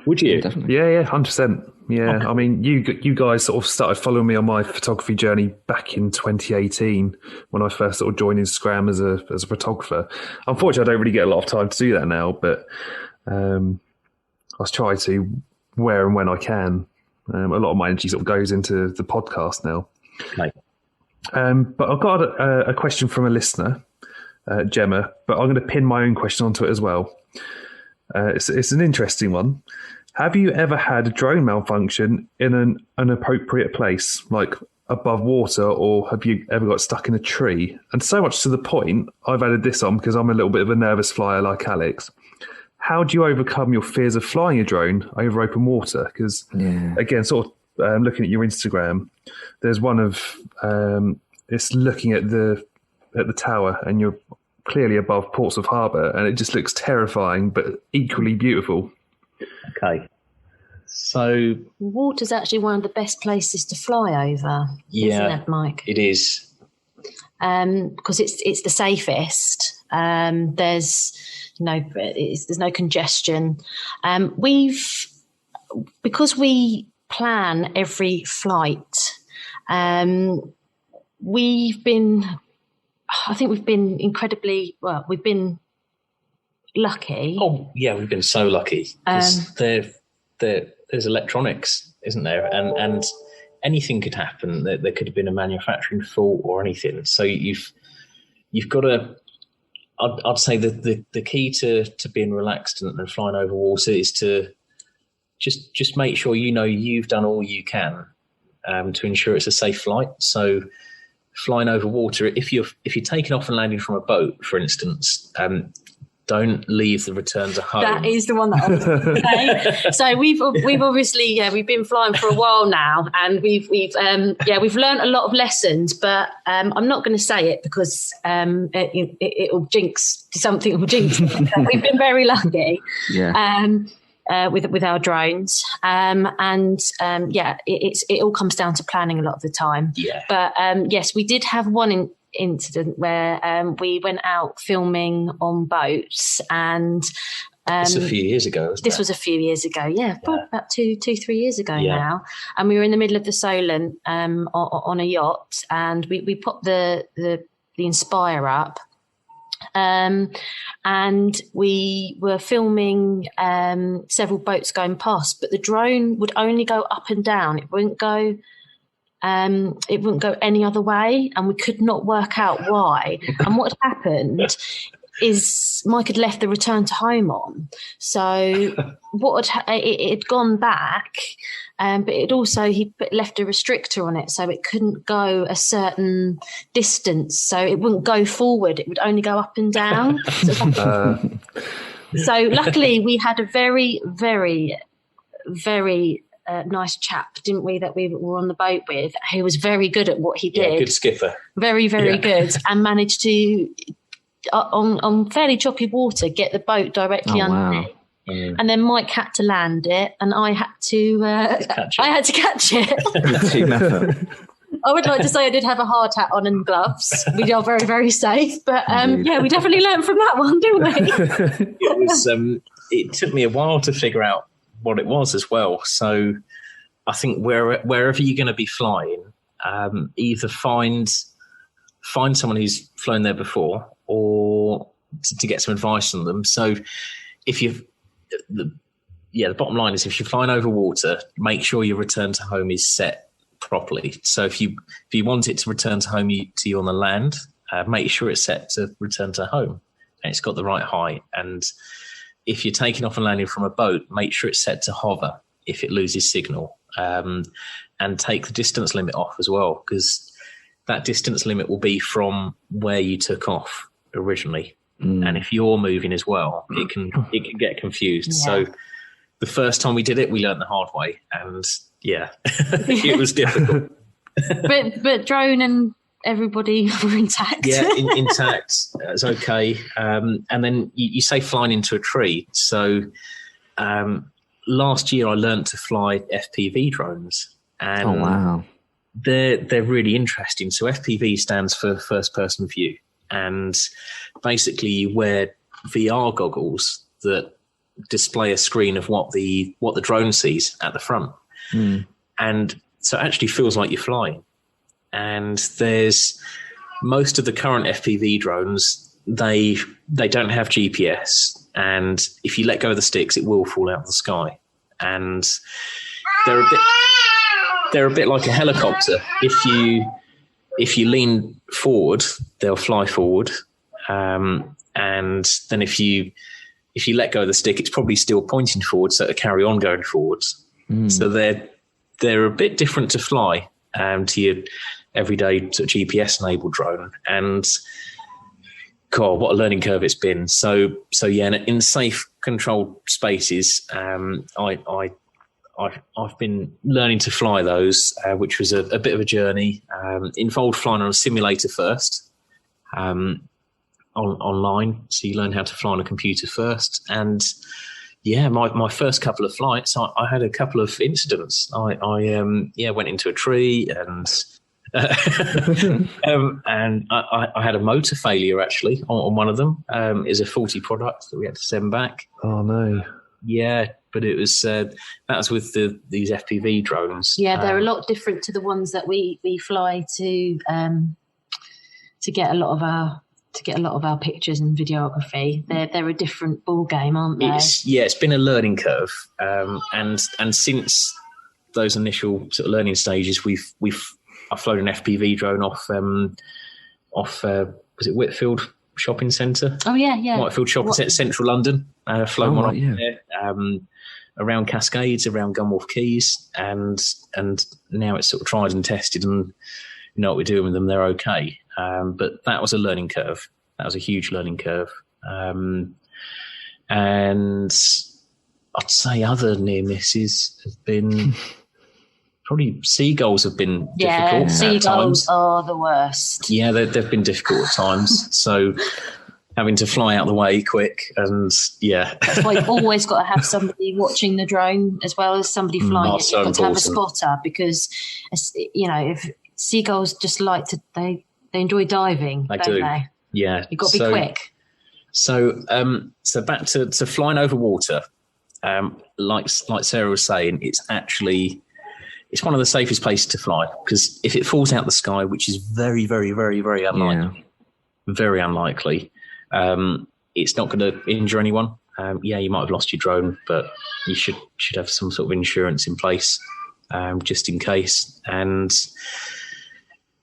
Would you? Yeah, definitely. Yeah, 100%. Yeah, Okay. I mean, you guys sort of started following me on my photography journey back in 2018 when I first sort of joined Instagram as a photographer. Unfortunately, I don't really get a lot of time to do that now, but I try to where and when I can. A lot of my energy sort of goes into the podcast now. Okay. But I've got a question from a listener, Gemma, but I'm going to pin my own question onto it as well. It's an interesting one. Have you ever had a drone malfunction in an inappropriate place, like above water, or have you ever got stuck in a tree? And so much to the point, I've added this on because I'm a little bit of a nervous flyer like Alex. How do you overcome your fears of flying a drone over open water? Because, again, sort of looking at your Instagram, there's one of it's looking at the tower, and you're clearly above Portsmouth Harbour, and it just looks terrifying, but equally beautiful. Okay. So Water's actually one of the best places to fly over, isn't it, Mike? It is. Because it's the safest. There's no congestion. Because we plan every flight, we've been incredibly well. We've been lucky. Oh yeah, we've been so lucky. There's electronics, isn't there? And anything could happen. There could have been a manufacturing fault or anything. So you've got to. I'd say that the key to being relaxed and flying over water is to just make sure you've done all you can to ensure it's a safe flight. So flying over water, if you're taking off and landing from a boat, for instance, don't leave the return to home. That is the one that I was going to say. So we've obviously we've been flying for a while now, and we've learned a lot of lessons. But I'm not going to say it because it'll jinx something. Will jinx. We've been very lucky. Yeah. With our drones, it all comes down to planning a lot of the time. Yeah. But yes, we did have one incident where we went out filming on boats, and it's a few years ago. This was a few years ago, probably about 2-3 years ago now. And we were in the middle of the Solent on a yacht, and we popped the Inspire up. And we were filming several boats going past, but the drone would only go up and down. It wouldn't go any other way, and we could not work out why. And what had happened is Mike had left the return to home on. So it had gone back, but it also he left a restrictor on it, so it couldn't go a certain distance. So it wouldn't go forward; it would only go up and down. So luckily, we had a very, very, very nice chap, didn't we, that we were on the boat with, who was very good at what he did. Yeah, good skipper. Very, very good, and managed to, on fairly choppy water, get the boat directly underneath. Wow. And then Mike had to land it, and I had to catch it. Team effort. I would like to say I did have a hard hat on and gloves. We are very, very safe, but we definitely learned from that one, didn't we? It was. It took me a while to figure out what it was as well. So I think wherever you're going to be flying, either find someone who's flown there before, or to get some advice on them. So if the bottom line is, if you're flying over water, make sure your return to home is set properly. So if you want it to return to home to you on the land, make sure it's set to return to home and it's got the right height. And if you're taking off and landing from a boat, make sure it's set to hover if it loses signal, and take the distance limit off as well, because that distance limit will be from where you took off originally. And if you're moving as well, it can get confused. Yeah. So the first time we did it, we learned the hard way, and it was difficult. but drone and everybody were intact. Yeah, intact. It's okay. And then you say flying into a tree. So last year I learned to fly FPV drones. And oh, wow. They're really interesting. So FPV stands for first person view. And basically you wear VR goggles that display a screen of what the drone sees at the front. And so it actually feels like you're flying. And there's most of the current FPV drones, they don't have GPS, and if you let go of the sticks, it will fall out of the sky. And they're a bit like a helicopter. If you lean forward, they'll fly forward, and then if you let go of the stick, it's probably still pointing forward, so it'll carry on going forwards. So they're a bit different to fly to your everyday sort of GPS-enabled drone. And God, what a learning curve it's been. So yeah, in safe, controlled spaces, I've been learning to fly those, which was a bit of a journey. Involved flying on a simulator first, online, so you learn how to fly on a computer first. And yeah, my first couple of flights, I had a couple of incidents. I went into a tree and and I had a motor failure actually on one of them. Is a faulty product that we had to send back. Oh no! Yeah, but it was that was with these FPV drones. Yeah, they're a lot different to the ones that we fly to get a lot of our pictures and videography. They're a different ball game, aren't they? It's been a learning curve, and since those initial sort of learning stages, I've flown an FPV drone off was it Whitfield Shopping Centre? Oh yeah. Whitfield Shopping Centre, Central London. Flown one off there, around Cascades, around Gunwharf Keys, and now it's sort of tried and tested, and you know what we're doing with them. They're okay, but that was a learning curve. That was a huge learning curve, and I'd say other near misses have been. Probably seagulls have been difficult. Yeah, seagulls are the worst. Yeah, they've been difficult at times. So having to fly out the way quick, and yeah. That's why you've always got to have somebody watching the drone as well as somebody flying it. You've got to have a spotter, because you know, if seagulls just like to they enjoy diving, don't they? Yeah. You've got to be quick. So back to flying over water. Like Sarah was saying, it's one of the safest places to fly, because if it falls out the sky, which is very, very, very, very unlikely, it's not going to injure anyone. You might have lost your drone, but you should have some sort of insurance in place, just in case. And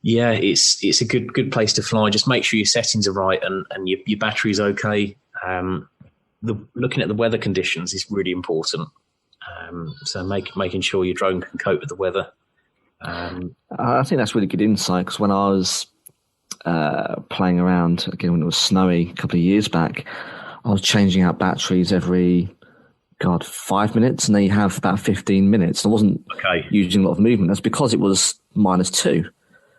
Yeah, it's a good place to fly. Just make sure your settings are right and your battery's okay. Looking at the weather conditions is really important. So making sure your drone can cope with the weather. I think that's really good insight, because when I was playing around again when it was snowy a couple of years back, I was changing out batteries every 5 minutes, and then you have about 15 minutes. I wasn't using a lot of movement. That's because it was -2.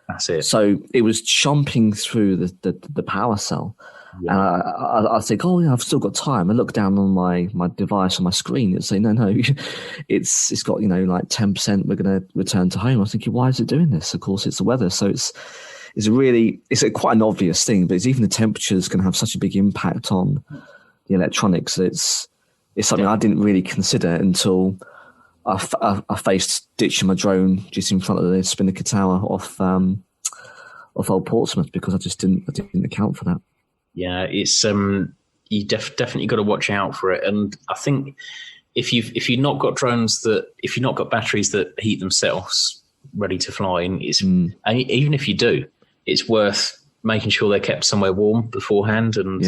That's it. So it was chomping through the power cell. Yeah. And I think, I've still got time. I look down on my device on my screen and say, no, it's got, like 10%. We're going to return to home. I was thinking, why is it doing this? Of course, it's the weather. So it's quite an obvious thing, but it's even the temperatures can have such a big impact on the electronics. It's something I didn't really consider until I faced ditching my drone just in front of the Spinnaker Tower off Old Portsmouth, because I didn't account for that. Yeah, it's you definitely got to watch out for it. And I think if you've not got batteries that heat themselves ready to fly, and even if you do, it's worth making sure they're kept somewhere warm beforehand. And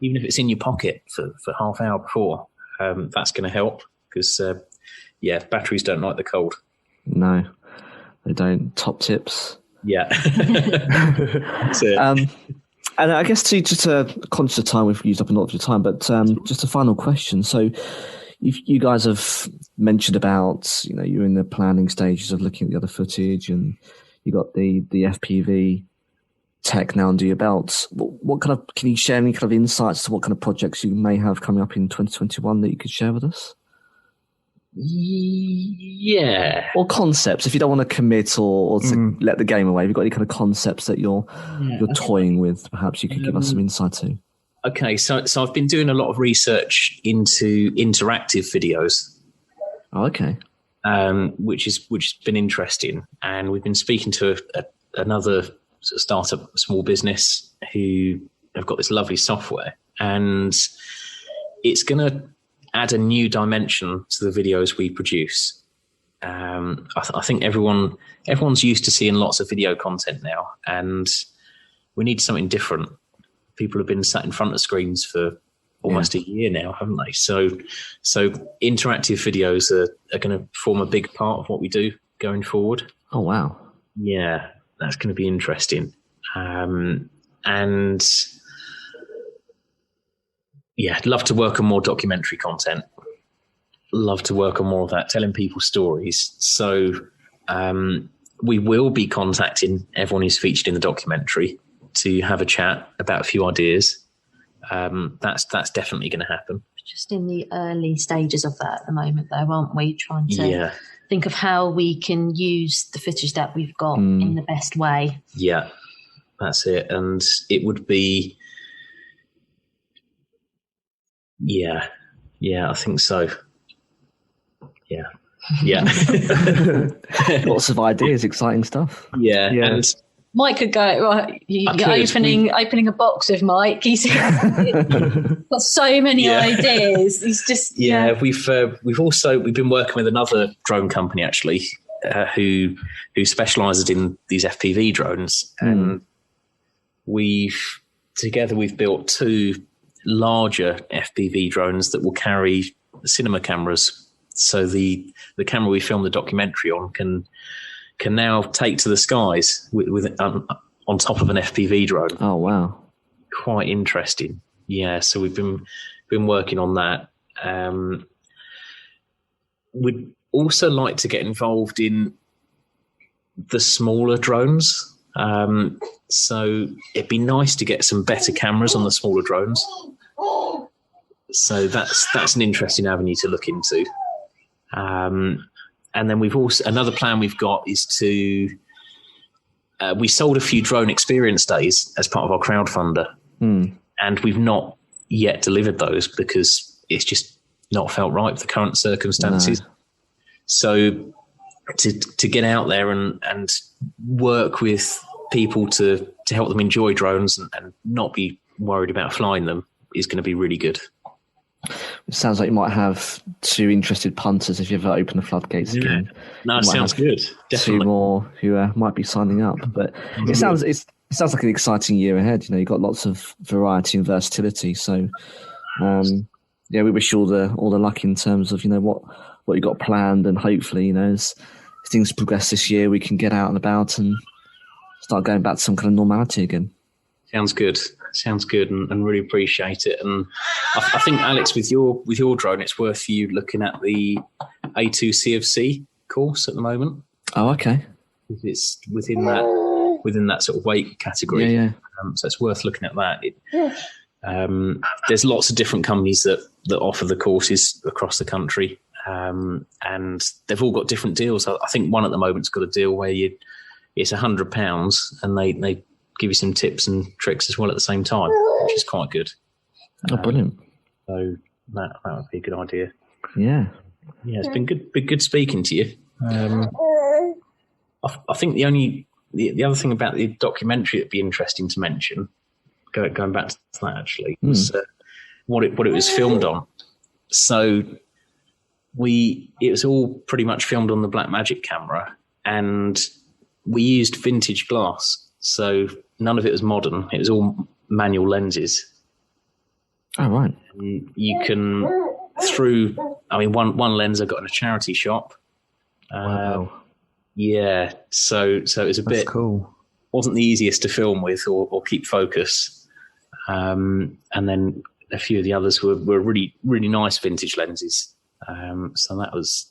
even if it's in your pocket for half hour before, that's going to help, because batteries don't like the cold. No, they don't. Top tips. Yeah. That's it. And I guess just conscious of time, we've used up a lot of your time, but just a final question. So you guys have mentioned about, you're in the planning stages of looking at the other footage, and you got the FPV tech now under your belt. Can you share any kind of insights to what kind of projects you may have coming up in 2021 that you could share with us? Yeah. Or concepts, if you don't want to commit or to let the game away. Have you got any kind of concepts that you're toying with? Perhaps you could give us some insight to. Okay, so I've been doing a lot of research into interactive videos. Oh, okay. Which has been interesting, and we've been speaking to another sort of startup, small business, who have got this lovely software, and it's going to add a new dimension to the videos we produce. I think everyone's used to seeing lots of video content now, and we need something different. People have been sat in front of screens for almost a year now, haven't they? So interactive videos are going to form a big part of what we do going forward. Oh, wow. Yeah, that's going to be interesting. And yeah, I'd love to work on more documentary content. Love to work on more of that, telling people stories. So we will be contacting everyone who's featured in the documentary to have a chat about a few ideas. That's definitely going to happen. Just in the early stages of that at the moment, though, aren't we? Trying to think of how we can use the footage that we've got in the best way. Yeah, that's it. And it would be... Yeah, I think so. Yeah. Lots of ideas, exciting stuff. Yeah. And Mike could go, right, you're opening a box with Mike. He's got so many ideas. He's just... We've been working with another drone company, actually, who specialises in these FPV drones. And we've built 2 larger FPV drones that will carry cinema cameras. So the camera we filmed the documentary on can now take to the skies with on top of an FPV drone. Oh, wow. Quite interesting. Yeah, so we've been working on that. We'd also like to get involved in the smaller drones. So it'd be nice to get some better cameras on the smaller drones. So that's an interesting avenue to look into. And then another plan we've got is to we sold a few drone experience days as part of our crowdfunder, and we've not yet delivered those because it's just not felt right with the current circumstances. No. So to get out there and work with people to help them enjoy drones and not be worried about flying them is going to be really good. It sounds like you might have 2 interested punters if you ever open the floodgates again. No, it sounds good. Definitely. 2 more who might be signing up. But it sounds like an exciting year ahead. You've got lots of variety and versatility. So, we wish you all the luck in terms of what you got planned, and hopefully as things progress this year, we can get out and about and start going back to some kind of normality again. Sounds good, and really appreciate it. And I think, Alex, with your drone, it's worth you looking at the A2 CFC course at the moment. Oh, okay. It's within that sort of weight category. Yeah. So it's worth looking at that. There's lots of different companies that offer the courses across the country, and they've all got different deals. I think one at the moment's got a deal where it's £100, and they give you some tips and tricks as well at the same time, which is quite good. Oh, brilliant! So that would be a good idea. Yeah. It's been good speaking to you. I think the other thing about the documentary that'd be interesting to mention, going back to that actually, was what it was filmed on. So it was all pretty much filmed on the Blackmagic camera, and we used vintage glass. So none of it was modern. It was all manual lenses. Oh, right. You can, one lens I got in a charity shop. Wow. Yeah. So it was a bit cool. Wasn't the easiest to film with or keep focus. And then a few of the others were really, really nice vintage lenses. So that was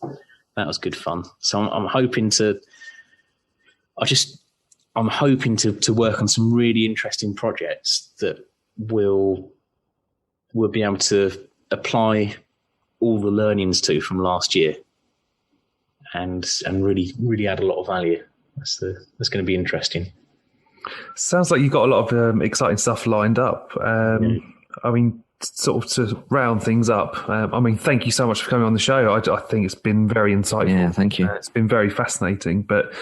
good fun. So I'm hoping to work on some really interesting projects that we'll be able to apply all the learnings to from last year, and really, really add a lot of value. That's going to be interesting. Sounds like you've got a lot of exciting stuff lined up. Sort of to round things up, thank you so much for coming on the show. I think it's been very insightful. Yeah, thank you. It's been very fascinating, but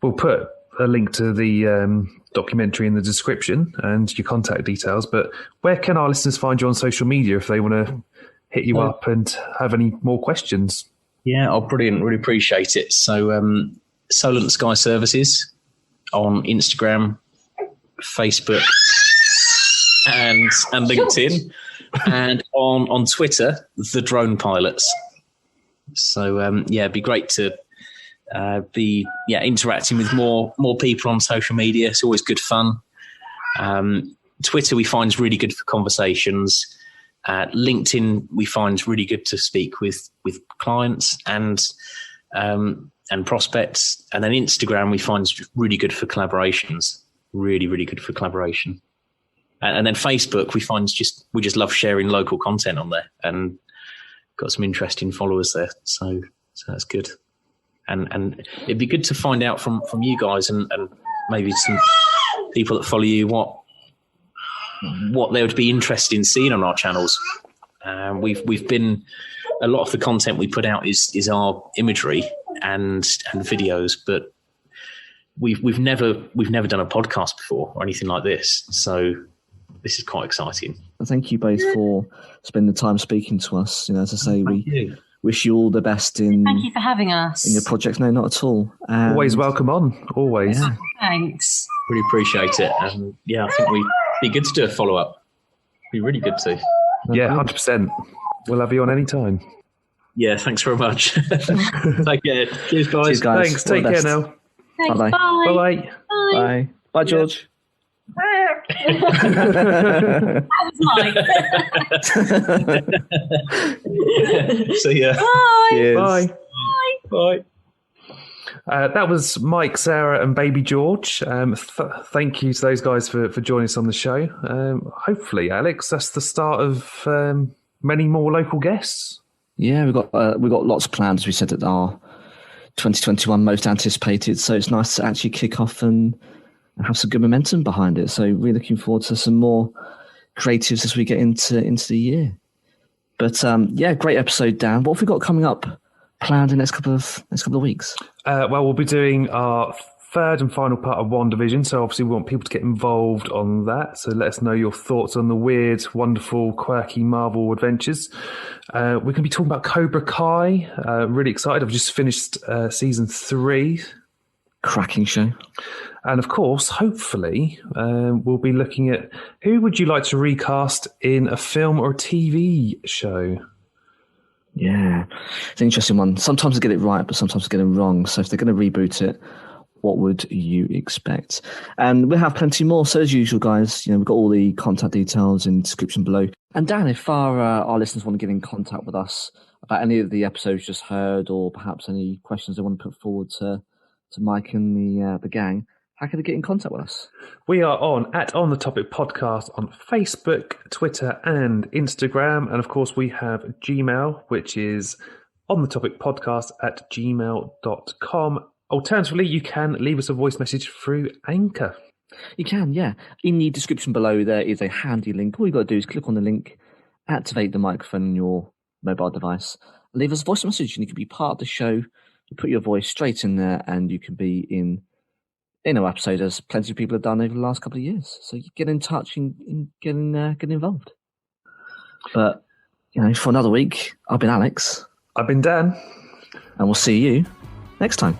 we'll put a link to the documentary in the description and your contact details. But where can our listeners find you on social media if they want to hit you up and have any more questions? Yeah, brilliant. Really appreciate it. So Solent Sky Services on Instagram, Facebook, and LinkedIn, and on Twitter, the Drone Pilots. So it'd be great to be interacting with more people on social media. It's always good fun. Twitter we find is really good for conversations. LinkedIn we find is really good to speak with clients and prospects, and then Instagram we find is really good for collaborations. Really, really good for collaboration. And then Facebook we find we just love sharing local content on there, and got some interesting followers there. So that's good. And it'd be good to find out from you guys and maybe some people that follow you what they would be interested in seeing on our channels. We've been, a lot of the content we put out is our imagery and videos, but we've never done a podcast before or anything like this. So this is quite exciting. Thank you both for spending the time speaking to us. As I say, we wish you all the best in. Thank you for having us in your projects. No, not at all. Always welcome on. Always. Yeah. Thanks. Really appreciate it. And I think we'd be good to do a follow up. Be really good to. Yeah, 100%. We'll have you on any time. Yeah, thanks very much. Take care. Cheers, guys. Cheers, guys. Thanks. Take care now. Thanks. Bye-bye. Bye. Bye. Bye. Bye, George. That was mine. See ya. Bye. Cheers. Bye. Bye. That was Mike, Sara, and Baby George. Thank you to those guys for joining us on the show. Hopefully, Alex, that's the start of many more local guests. Yeah, we've got lots of plans. We said at our 2021 most anticipated, so it's nice to actually kick off and have some good momentum behind it. So really looking forward to some more creatives as we get into the year. But great episode, Dan. What have we got coming up planned in the next couple of weeks? Well, we'll be doing our third and final part of WandaVision, so obviously we want people to get involved on that. So let us know your thoughts on the weird, wonderful, quirky Marvel adventures. We're going to be talking about Cobra Kai. Really excited. I've just finished season 3. Cracking show. And of course, hopefully, we'll be looking at who would you like to recast in a film or a TV show? Yeah, it's an interesting one. Sometimes they get it right, but sometimes they get it wrong. So if they're going to reboot it, what would you expect? And we'll have plenty more. So as usual, guys, we've got all the contact details in the description below. And Dan, if our listeners want to get in contact with us about any of the episodes just heard, or perhaps any questions they want to put forward to Mike and the gang, how can they get in contact with us? We are on the Topic Podcast on Facebook, Twitter, and Instagram. And of course, we have Gmail, which is onthetopicpodcast@gmail.com. Alternatively, you can leave us a voice message through Anchor. You can, yeah. In the description below, there is a handy link. All you've got to do is click on the link, activate the microphone on your mobile device, leave us a voice message, and you can be part of the show. You put your voice straight in there, and you can be in our episode, as plenty of people have done over the last couple of years. So you get in touch and get involved. But, for another week, I've been Alex. I've been Dan. And we'll see you next time.